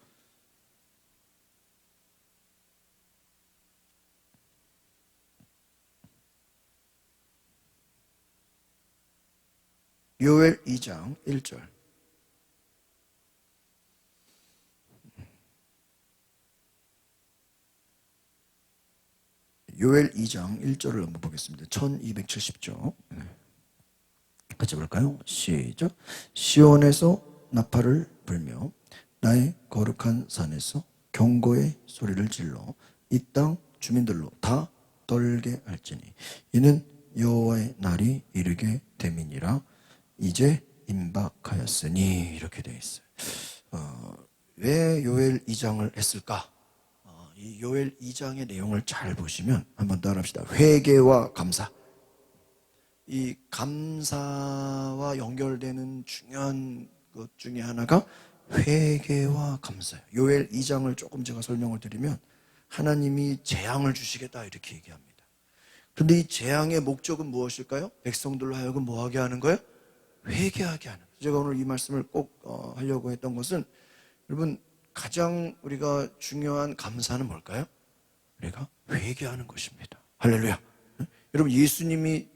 요엘 2장 1절. 요엘 2장 1절을 한번 보겠습니다. 1270조. 같이 볼까요? 시작. 시온에서 나팔을 불며 나의 거룩한 산에서 경고의 소리를 질러 이 땅 주민들로 다 떨게 할지니 이는 여호와의 날이 이르게 됨이니라. 이제 임박하였으니. 이렇게 되어 있어요. 왜 요엘 2장을 했을까? 이 요엘 2장의 내용을 잘 보시면 한번 따라합시다. 회개와 감사. 이 감사와 연결되는 중요한 것 중에 하나가 회개와 감사예요. 요엘 2장을 조금 제가 설명을 드리면 하나님이 재앙을 주시겠다 이렇게 얘기합니다. 그런데 이 재앙의 목적은 무엇일까요? 백성들로 하여금 뭐하게 하는 거예요? 회개하게 하는 거예요. 제가 오늘 이 말씀을 꼭 하려고 했던 것은, 여러분, 가장 우리가 중요한 감사는 뭘까요? 우리가 회개하는 것입니다. 할렐루야. 여러분, 예수님이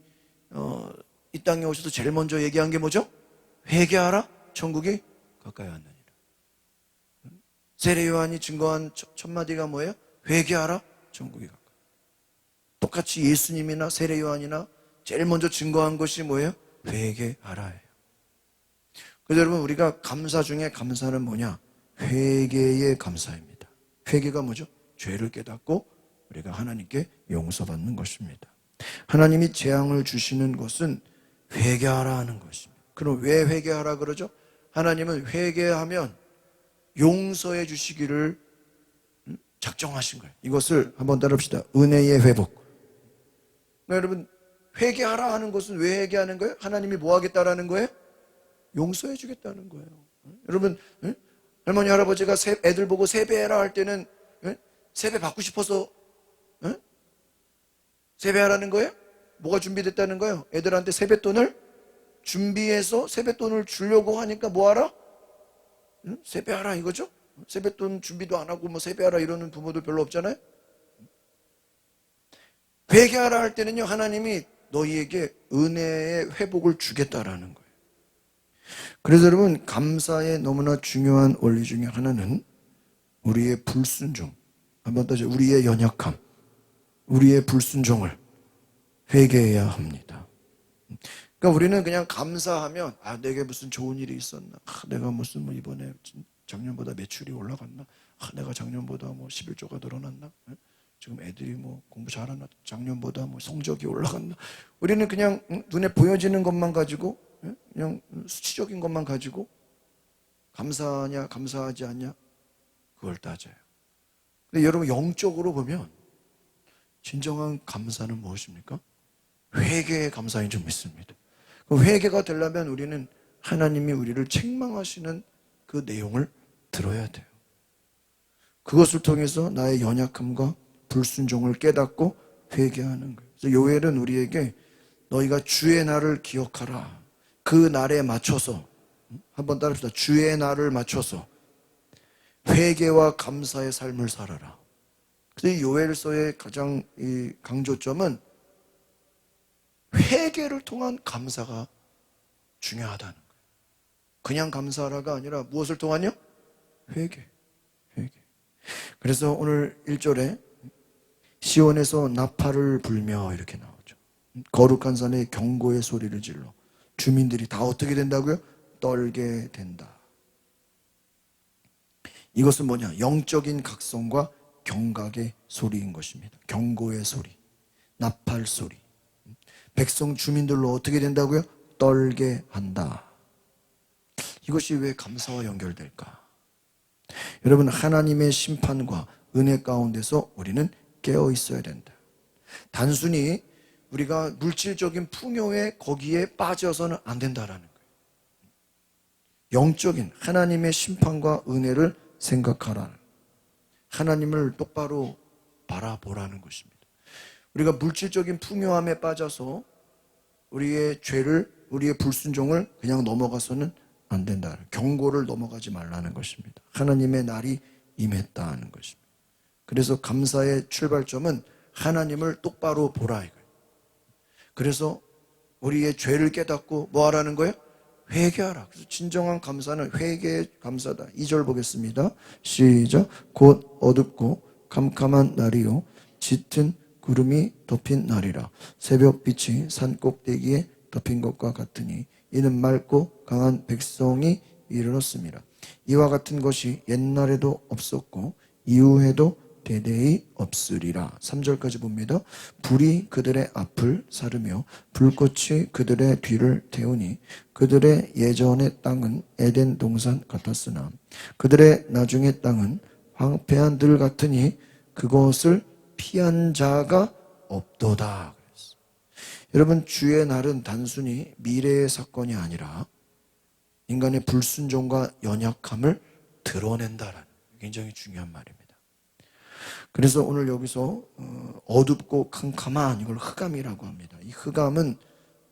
이 땅에 오셔서 제일 먼저 얘기한 게 뭐죠? 회개하라, 천국이 가까이 왔느니라. 세례 요한이 증거한 첫 마디가 뭐예요? 회개하라, 천국이 가까이. 똑같이 예수님이나 세례 요한이나 제일 먼저 증거한 것이 뭐예요? 회개하라예요. 그래서 여러분, 우리가 감사 중에 감사는 뭐냐? 회개의 감사입니다. 회개가 뭐죠? 죄를 깨닫고 우리가 하나님께 용서받는 것입니다. 하나님이 재앙을 주시는 것은 회개하라 하는 것입니다. 그럼 왜 회개하라 그러죠? 하나님은 회개하면 용서해 주시기를 작정하신 거예요. 이것을 한번 따라합시다. 은혜의 회복. 그러니까 여러분, 회개하라 하는 것은 왜 회개하는 거예요? 하나님이 뭐 하겠다라는 거예요? 용서해 주겠다는 거예요. 여러분, 할머니 할아버지가 애들 보고 세배해라 할 때는 세배 받고 싶어서 세배하라는 거예요? 뭐가 준비됐다는 거예요? 애들한테 세뱃돈을 준비해서 세뱃돈을 주려고 하니까 뭐하라? 세배하라 이거죠? 세뱃돈 준비도 안 하고 뭐 세배하라 이러는 부모도 별로 없잖아요. 회개하라 할 때는요, 하나님이 너희에게 은혜의 회복을 주겠다라는 거예요. 그래서 여러분, 감사의 너무나 중요한 원리 중에 하나는 우리의 불순종, 한번 더 우리의 연약함, 우리의 불순종을 회개해야 합니다. 그러니까 우리는 그냥 감사하면, 내게 무슨 좋은 일이 있었나, 내가 무슨 뭐 이번에 작년보다 매출이 올라갔나, 내가 작년보다 뭐 11조가 늘어났나, 지금 애들이 뭐 공부 잘하나, 작년보다 뭐 성적이 올라갔나. 우리는 그냥 눈에 보여지는 것만 가지고, 그냥 수치적인 것만 가지고 감사하냐 감사하지 않냐 그걸 따져요. 근데 여러분, 영적으로 보면 진정한 감사는 무엇입니까? 회개의 감사인 줄 믿습니다. 그 회개가 되려면 우리는 하나님이 우리를 책망하시는 그 내용을 들어야 돼요. 그것을 통해서 나의 연약함과 불순종을 깨닫고 회개하는 거예요. 그래서 요엘은 우리에게 너희가 주의 날을 기억하라. 그 날에 맞춰서, 한번 따라합시다. 주의 날을 맞춰서 회개와 감사의 삶을 살아라. 그래서 이 요엘서의 가장 이 강조점은 회개를 통한 감사가 중요하다는 거예요. 그냥 감사하라가 아니라 무엇을 통한요? 회개. 그래서 오늘 1절에 시온에서 나팔을 불며 이렇게 나오죠. 거룩한 산에 경고의 소리를 질러 주민들이 다 어떻게 된다고요? 떨게 된다. 이것은 뭐냐? 영적인 각성과 경각의 소리인 것입니다. 경고의 소리, 나팔 소리. 백성 주민들로 어떻게 된다고요? 떨게 한다. 이것이 왜 감사와 연결될까? 여러분, 하나님의 심판과 은혜 가운데서 우리는 깨어 있어야 된다. 단순히 우리가 물질적인 풍요에 거기에 빠져서는 안 된다라는 거예요. 영적인 하나님의 심판과 은혜를 생각하라는, 하나님을 똑바로 바라보라는 것입니다. 우리가 물질적인 풍요함에 빠져서 우리의 죄를, 우리의 불순종을 그냥 넘어가서는 안 된다. 경고를 넘어가지 말라는 것입니다. 하나님의 날이 임했다는 것입니다. 그래서 감사의 출발점은 하나님을 똑바로 보라 이거예요. 그래서 우리의 죄를 깨닫고 뭐 하라는 거예요? 회개하라. 그래서 진정한 감사는 회개의 감사다. 2절 보겠습니다. 시작. 곧 어둡고 캄캄한 날이요 짙은 구름이 덮인 날이라. 새벽빛이 산 꼭대기에 덮인 것과 같으니 이는 맑고 강한 백성이 이르렀습니다. 이와 같은 것이 옛날에도 없었고 이후에도 대대히 없으리라. 3절까지 봅니다. 불이 그들의 앞을 사르며 불꽃이 그들의 뒤를 태우니 그들의 예전의 땅은 에덴 동산 같았으나 그들의 나중의 땅은 황폐한 들 같으니 그것을 피한 자가 없도다. 여러분, 주의 날은 단순히 미래의 사건이 아니라 인간의 불순종과 연약함을 드러낸다라는 굉장히 중요한 말입니다. 그래서 오늘 여기서 어둡고 캄캄한 이걸 흑암이라고 합니다. 이 흑암은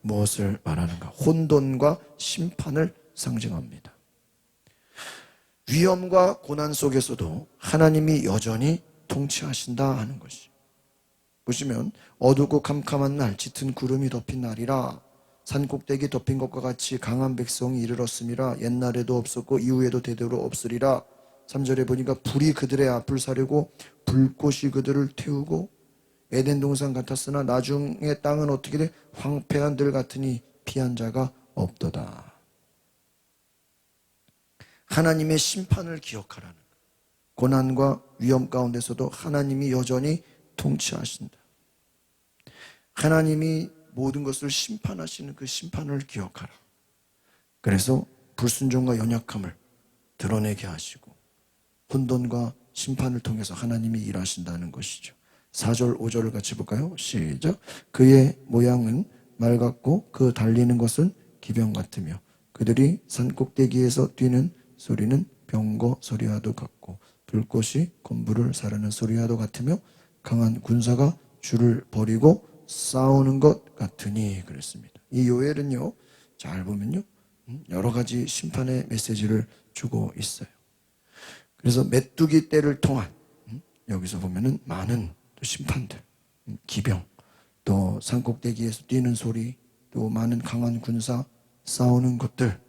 무엇을 말하는가? 혼돈과 심판을 상징합니다. 위험과 고난 속에서도 하나님이 여전히 통치하신다 하는 것이. 보시면 어둡고 캄캄한 날 짙은 구름이 덮인 날이라 산꼭대기 덮인 것과 같이 강한 백성이 이르렀음이라 옛날에도 없었고 이후에도 대대로 없으리라. 3절에 보니까 불이 그들의 앞을 사르고 불꽃이 그들을 태우고 에덴 동산 같았으나 나중에 땅은 어떻게 돼? 황폐한 들 같으니 피한 자가 없도다. 하나님의 심판을 기억하라는 것. 고난과 위험 가운데서도 하나님이 여전히 통치하신다. 하나님이 모든 것을 심판하시는 그 심판을 기억하라. 그래서 불순종과 연약함을 드러내게 하시고 혼돈과 심판을 통해서 하나님이 일하신다는 것이죠. 4절 5절을 같이 볼까요? 시작. 그의 모양은 말 같고 그 달리는 것은 기병 같으며 그들이 산꼭대기에서 뛰는 소리는 병거 소리와도 같고 불꽃이 건물을 사르는 소리와도 같으며 강한 군사가 줄을 버리고 싸우는 것 같으니 그랬습니다. 이 요엘은요, 잘 보면요, 여러 가지 심판의 메시지를 주고 있어요. 그래서 메뚜기 떼를 통한 여기서 보면은 많은 심판들, 기병, 또 산꼭대기에서 뛰는 소리, 또 많은 강한 군사, 싸우는 것들,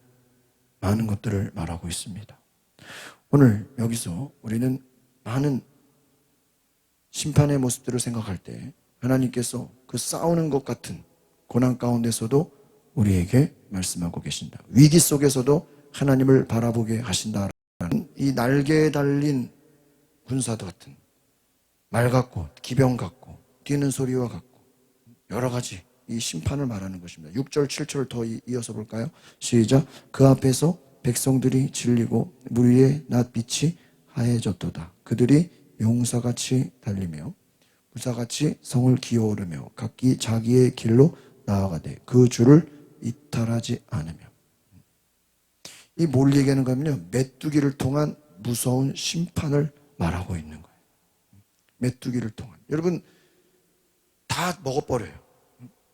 많은 것들을 말하고 있습니다. 오늘 여기서 우리는 많은 심판의 모습들을 생각할 때 하나님께서 그 싸우는 것 같은 고난 가운데서도 우리에게 말씀하고 계신다. 위기 속에서도 하나님을 바라보게 하신다라는 이 날개에 달린 군사도 같은 말 같고 기병 같고 뛰는 소리와 같고 여러 가지 이 심판을 말하는 것입니다. 6절 7절을 더 이어서 볼까요? 시작. 그 앞에서 백성들이 질리고 물 위에 낫빛이 하얘졌도다. 그들이 용사같이 달리며 부사같이 성을 기어오르며 각기 자기의 길로 나아가되 그 줄을 이탈하지 않으며. 이 뭘 얘기하는 거냐면요, 메뚜기를 통한 무서운 심판을 말하고 있는 거예요. 메뚜기를 통한. 여러분, 다 먹어버려요.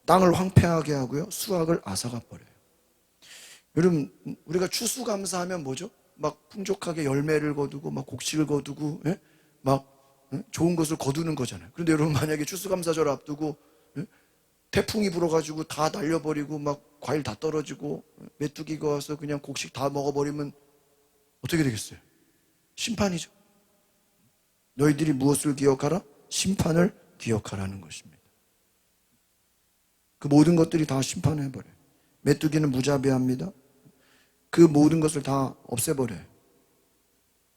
땅을 황폐하게 하고요, 수확을 앗아가 버려요. 여러분, 우리가 추수감사하면 뭐죠? 막 풍족하게 열매를 거두고 막 곡식을 거두고, 예? 막 좋은 것을 거두는 거잖아요. 그런데 여러분, 만약에 추수감사절 앞두고 태풍이 불어가지고 다 날려버리고 막 과일 다 떨어지고 메뚜기가 와서 그냥 곡식 다 먹어버리면 어떻게 되겠어요? 심판이죠. 너희들이 무엇을 기억하라? 심판을 기억하라는 것입니다. 그 모든 것들이 다 심판해버려요. 메뚜기는 무자비합니다. 그 모든 것을 다 없애버려요.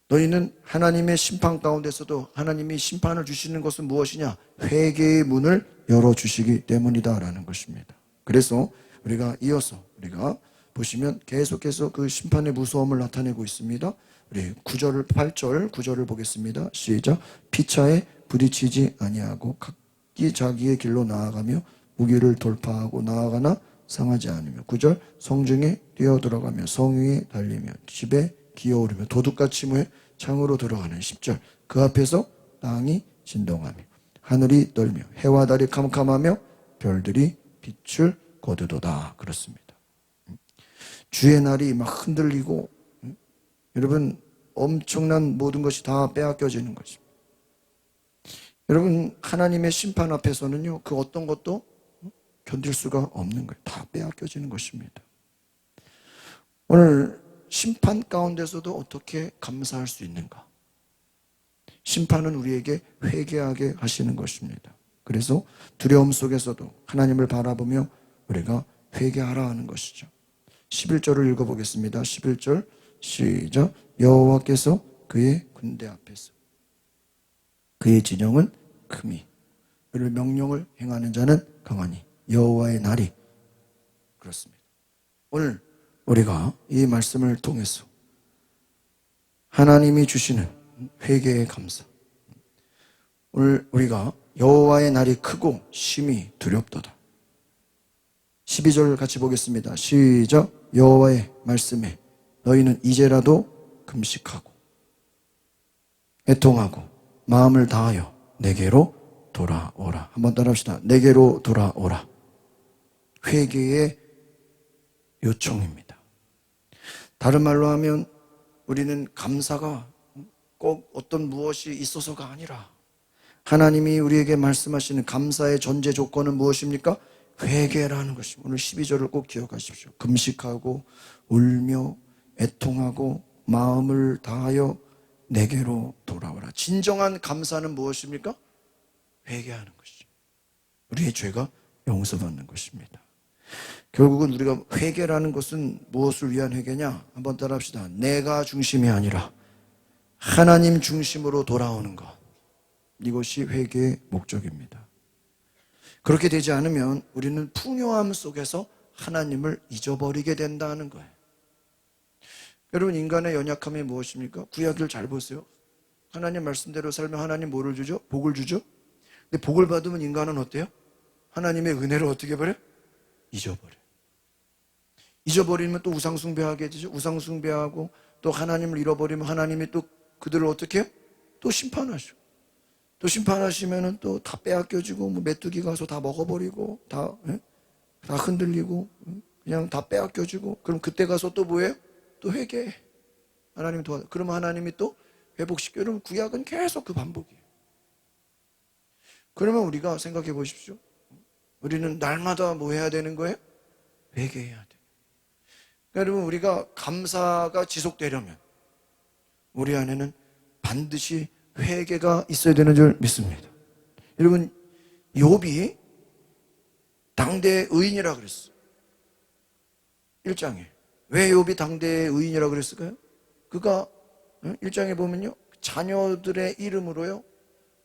너희는 하나님의 심판 가운데서도 하나님이 심판을 주시는 것은 무엇이냐? 회개의 문을 열어주시기 때문이다라는 것입니다. 그래서 우리가 이어서 우리가 보시면 계속해서 그 심판의 무서움을 나타내고 있습니다. 우리 9절, 8절, 9절을 보겠습니다. 시작. 피차에 부딪히지 아니하고 각기 자기의 길로 나아가며 무기를 돌파하고 나아가나 상하지 않으며. 9절. 성중에 뛰어들어가며 성위에 달리며 집에 기어오르며 도둑같이 모여 창으로 들어가는. 10절. 그 앞에서 땅이 진동하며 하늘이 떨며 해와 달이 캄캄하며 별들이 빛을 거두도다. 그렇습니다. 주의 날이 막 흔들리고 여러분 엄청난 모든 것이 다 빼앗겨지는 것입니다. 여러분, 하나님의 심판 앞에서는요, 그 어떤 것도 견딜 수가 없는 거예요. 다 빼앗겨지는 것입니다. 오늘 심판 가운데서도 어떻게 감사할 수 있는가? 심판은 우리에게 회개하게 하시는 것입니다. 그래서 두려움 속에서도 하나님을 바라보며 우리가 회개하라 하는 것이죠. 11절을 읽어보겠습니다. 11절. 시작. 여호와께서 그의 군대 앞에서 그의 진영은 금이 그를 명령을 행하는 자는 강하니 여호와의 날이 그렇습니다. 오늘 우리가 이 말씀을 통해서 하나님이 주시는 회개의 감사, 오늘 우리가 여호와의 날이 크고 심히 두렵도다. 12절 같이 보겠습니다. 시작. 여호와의 말씀에 너희는 이제라도 금식하고 애통하고 마음을 다하여 내게로 돌아오라. 한번 따라합시다. 내게로 돌아오라. 회개의 요청입니다. 다른 말로 하면 우리는 감사가 꼭 어떤 무엇이 있어서가 아니라 하나님이 우리에게 말씀하시는 감사의 전제 조건은 무엇입니까? 회개라는 것입니다. 오늘 12절을 꼭 기억하십시오. 금식하고 울며 애통하고 마음을 다하여 내게로 돌아오라. 진정한 감사는 무엇입니까? 회개하는 것이죠. 우리의 죄가 용서받는 것입니다. 결국은 우리가 회개라는 것은 무엇을 위한 회개냐? 한번 따라합시다. 내가 중심이 아니라 하나님 중심으로 돌아오는 것. 이것이 회개의 목적입니다. 그렇게 되지 않으면 우리는 풍요함 속에서 하나님을 잊어버리게 된다는 거예요. 여러분, 인간의 연약함이 무엇입니까? 구약을 잘 보세요. 하나님 말씀대로 살면 하나님 뭐를 주죠? 복을 주죠? 근데 복을 받으면 인간은 어때요? 하나님의 은혜를 어떻게 해버려요? 잊어버려요. 잊어버리면 또 우상숭배하게 되죠. 우상숭배하고 또 하나님을 잃어버리면 하나님이 또 그들을 어떻게 해요? 또 심판하죠. 또 심판하시면은 또 다 빼앗겨지고 뭐 메뚜기 가서 다 먹어버리고 다 흔들리고 그냥 다 빼앗겨지고 그럼 그때 가서 또 뭐예요? 또 회개해. 하나님 도와줘. 그러면 하나님이 또 회복시켜. 여러분, 구약은 계속 그 반복이에요. 그러면 우리가 생각해 보십시오. 우리는 날마다 뭐 해야 되는 거예요? 회개해야 돼요. 그러니까 여러분, 우리가 감사가 지속되려면 우리 안에는 반드시 회개가 있어야 되는 줄 믿습니다. 여러분, 욥이 당대의 의인이라 그랬어요. 1장에. 왜 욥이 당대의 의인이라 그랬을까요? 그가 1장에 보면요, 자녀들의 이름으로요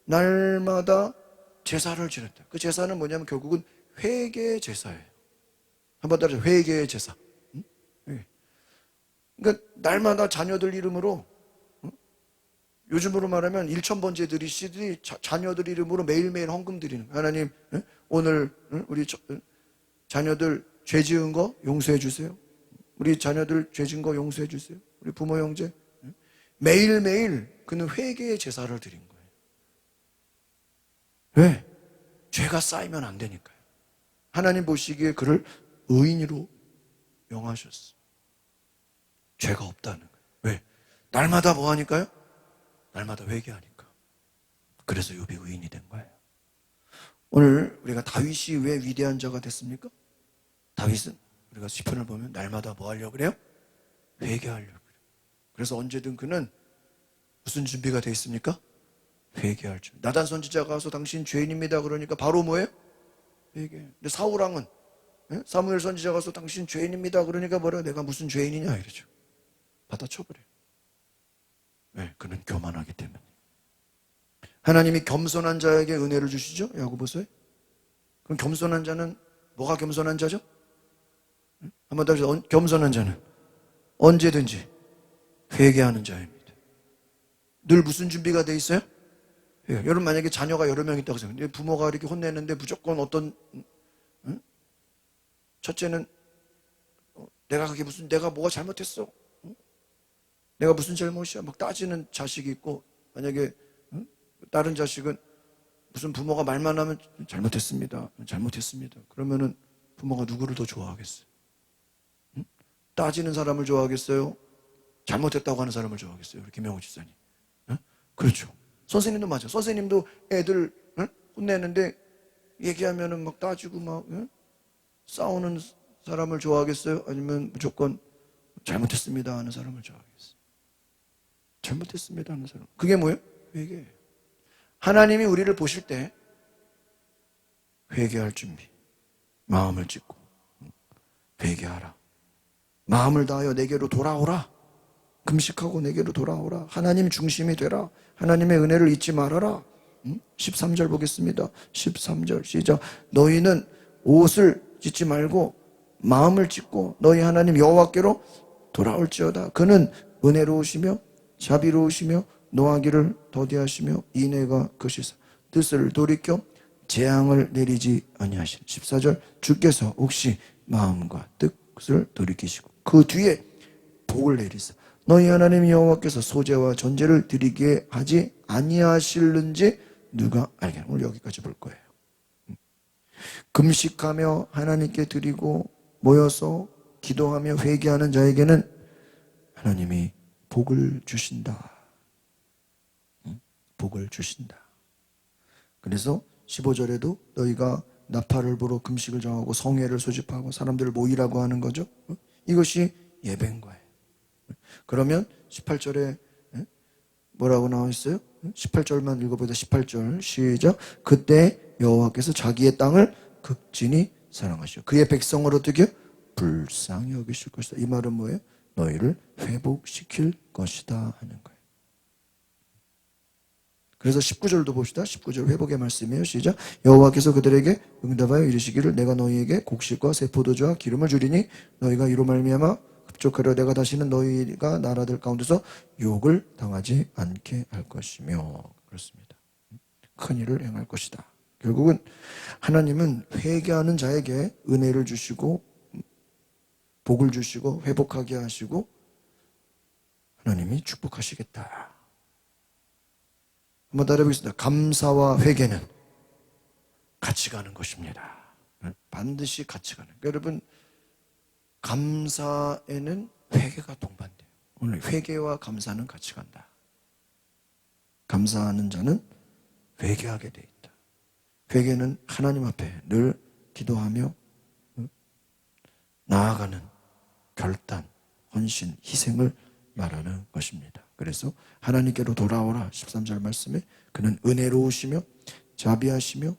날마다 제사를 지냈다. 그 제사는 뭐냐면 결국은 회개의 제사예요. 한번 따라서 회개의 제사. 그러니까 날마다 자녀들 이름으로, 요즘으로 말하면 1000번째 드리시듯이 자녀들 이름으로 매일매일 헌금 드리는 거예요. 하나님, 오늘 우리 자녀들 죄 지은 거 용서해 주세요. 우리 자녀들 죄 지은 거 용서해 주세요. 우리 부모 형제. 매일매일 그는 회개의 제사를 드린 거예요. 왜? 죄가 쌓이면 안 되니까요. 하나님 보시기에 그를 의인으로 명하셨어요. 죄가 없다는 거예요. 왜? 날마다 뭐 하니까요? 날마다 회개하니까. 그래서 욥이 의인이 된 거예요. 오늘 우리가 다윗이 왜 위대한 자가 됐습니까? 다윗은 우리가 시편을 보면 날마다 뭐 하려고 그래요? 회개하려고 그래요. 그래서 언제든 그는 무슨 준비가 되어 있습니까? 회개할 준비. 나단 선지자가 와서 당신 죄인입니다 그러니까 바로 뭐예요? 회개. 근데 사울왕은 사무엘 선지자가 와서 당신 죄인입니다 그러니까 뭐라? 내가 무슨 죄인이냐 이러죠. 받아쳐버려요. 왜? 그는 교만하기 때문에. 하나님이 겸손한 자에게 은혜를 주시죠? 야고보서에. 그럼 겸손한 자는 뭐가 겸손한 자죠? 한번 더 해주세요. 겸손한 자는 언제든지 회개하는 자입니다. 늘 무슨 준비가 돼 있어요? 여러분, 만약에 자녀가 여러 명 있다고 생각해요. 부모가 이렇게 혼내는데 무조건 어떤, 첫째는 내가 뭐가 잘못했어? 내가 무슨 잘못이야? 막 따지는 자식이 있고, 만약에 다른 자식은 무슨 부모가 말만 하면 잘못했습니다. 그러면은 부모가 누구를 더 좋아하겠어요? 따지는 사람을 좋아하겠어요? 잘못했다고 하는 사람을 좋아하겠어요? 우리 김영호 집사님. 그렇죠. 선생님도 맞아. 선생님도 애들 혼내는데 얘기하면은 막 따지고 막 싸우는 사람을 좋아하겠어요? 아니면 무조건 잘못했습니다 하는 사람을 좋아하겠어요? 잘못했습니다 하는 사람. 그게 뭐예요? 회개예요. 하나님이 우리를 보실 때 회개할 준비, 마음을 찢고 회개하라. 마음을 다하여 내게로 돌아오라. 금식하고 내게로 돌아오라. 하나님 중심이 되라. 하나님의 은혜를 잊지 말아라. 13절 보겠습니다. 13절 시작. 너희는 옷을 찢지 말고 마음을 찢고 너희 하나님 여호와께로 돌아올지어다. 그는 은혜로우시며 자비로우시며 노하기를 더디하시며 인애가 크시사 뜻을 돌이켜 재앙을 내리지 아니하시니. 14절 주께서 혹시 마음과 뜻을 돌이키시고 그 뒤에 복을 내리사 너희 하나님 여호와께서 소재와 전제를 드리게 하지 아니하실는지 누가 알겠나. 오늘 여기까지 볼 거예요. 금식하며 하나님께 드리고 모여서 기도하며 회개하는 자에게는 하나님이 복을 주신다. 복을 주신다. 그래서 15절에도 너희가 나팔을 불어 금식을 정하고 성회를 소집하고 사람들을 모이라고 하는 거죠. 이것이 예배인 거예요. 그러면 18절에 뭐라고 나와 있어요? 18절만 읽어보자. 18절 시작. 그때 여호와께서 자기의 땅을 극진히 사랑하시오. 그의 백성을 어떻게 불쌍히 여기실 것이다. 이 말은 뭐예요? 너희를 회복시킬 것이다 하는 거예요. 그래서 19절도 봅시다. 19절 회복의 말씀이에요. 시작. 여호와께서 그들에게 응답하여 이르시기를 내가 너희에게 곡식과 새 포도주와 기름을 주리니 너희가 이로 말미암아 흡족하려 내가 다시는 너희가 나라들 가운데서 욕을 당하지 않게 할 것이며. 그렇습니다. 큰 일을 행할 것이다. 결국은 하나님은 회개하는 자에게 은혜를 주시고 복을 주시고 회복하게 하시고 하나님이 축복하시겠다. 한번 따라해보겠습니다. 감사와 회개는 같이 가는 것입니다. 반드시 같이 가는. 여러분, 감사에는 회개가 동반돼요. 오늘 회개와 감사는 같이 간다. 감사하는 자는 회개하게 돼 있다. 회개는 하나님 앞에 늘 기도하며 나아가는 결단, 헌신, 희생을 말하는 것입니다. 그래서 하나님께로 돌아오라. 13절 말씀에 그는 은혜로우시며 자비하시며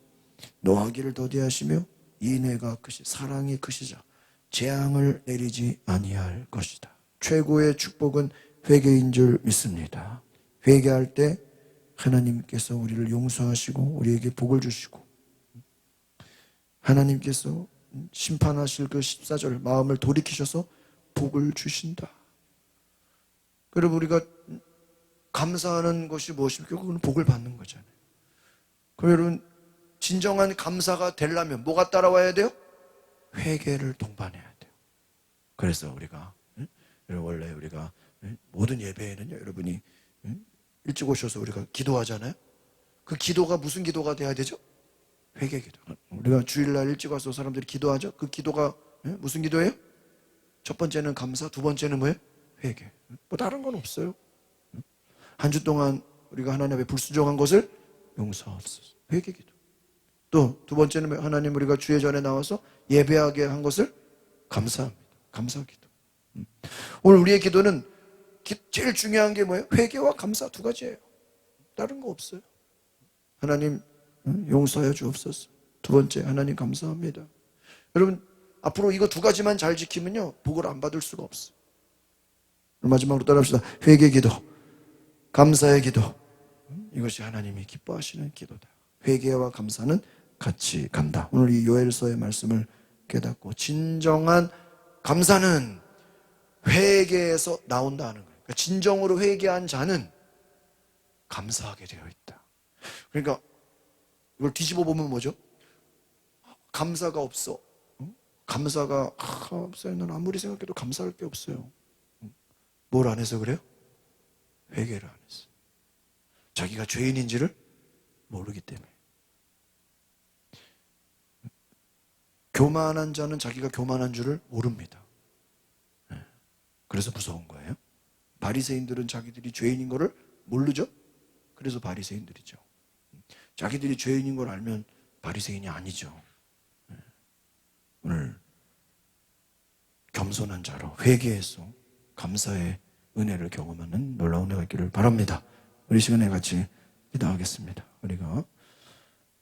노하기를 더디하시며 인애가 크시 사랑이 크시자 재앙을 내리지 아니할 것이다. 최고의 축복은 회개인 줄 믿습니다. 회개할 때 하나님께서 우리를 용서하시고 우리에게 복을 주시고 하나님께서 심판하실 그 14절 마음을 돌이키셔서 복을 주신다. 그리고 우리가 감사하는 것이 무엇입니까? 그건 복을 받는 거잖아요. 그럼 여러분, 진정한 감사가 되려면 뭐가 따라와야 돼요? 회개를 동반해야 돼요. 그래서 우리가 원래 우리가 모든 예배에는요, 여러분이 일찍 오셔서 우리가 기도하잖아요. 그 기도가 무슨 기도가 돼야 되죠? 회개 기도. 우리가 주일날 일찍 와서 사람들이 기도하죠. 그 기도가 무슨 기도예요? 첫 번째는 감사, 두 번째는 뭐예요? 회개. 뭐 다른 건 없어요. 한 주 동안 우리가 하나님 앞에 불순종한 것을 용서하옵소서. 회개 기도. 또 두 번째는 하나님 우리가 주의 전에 나와서 예배하게 한 것을 감사합니다. 감사 기도. 오늘 우리의 기도는 제일 중요한 게 뭐예요? 회개와 감사 두 가지예요. 다른 거 없어요. 하나님 용서하여 주옵소서. 두 번째, 하나님 감사합니다. 여러분, 앞으로 이거 두 가지만 잘 지키면요, 복을 안 받을 수가 없어요. 마지막으로 따라합시다. 회개 기도, 감사의 기도. 이것이 하나님이 기뻐하시는 기도다. 회개와 감사는 같이 간다. 오늘 이 요엘서의 말씀을 깨닫고 진정한 감사는 회개에서 나온다는 거예요. 그러니까 진정으로 회개한 자는 감사하게 되어 있다. 그러니까 이걸 뒤집어 보면 뭐죠? 감사가 없어. 감사가 없어요. 난 아무리 생각해도 감사할 게 없어요. 뭘 안 해서 그래요? 회개를 안 했어. 자기가 죄인인지를 모르기 때문에. 교만한 자는 자기가 교만한 줄을 모릅니다. 그래서 무서운 거예요. 바리새인들은 자기들이 죄인인 거를 모르죠. 그래서 바리새인들이죠. 자기들이 죄인인 걸 알면 바리새인이 아니죠. 오늘 겸손한 자로 회개해서 감사의 은혜를 경험하는 놀라운 은혜가 있기를 바랍니다. 우리 시간에 같이 기도하겠습니다. 우리가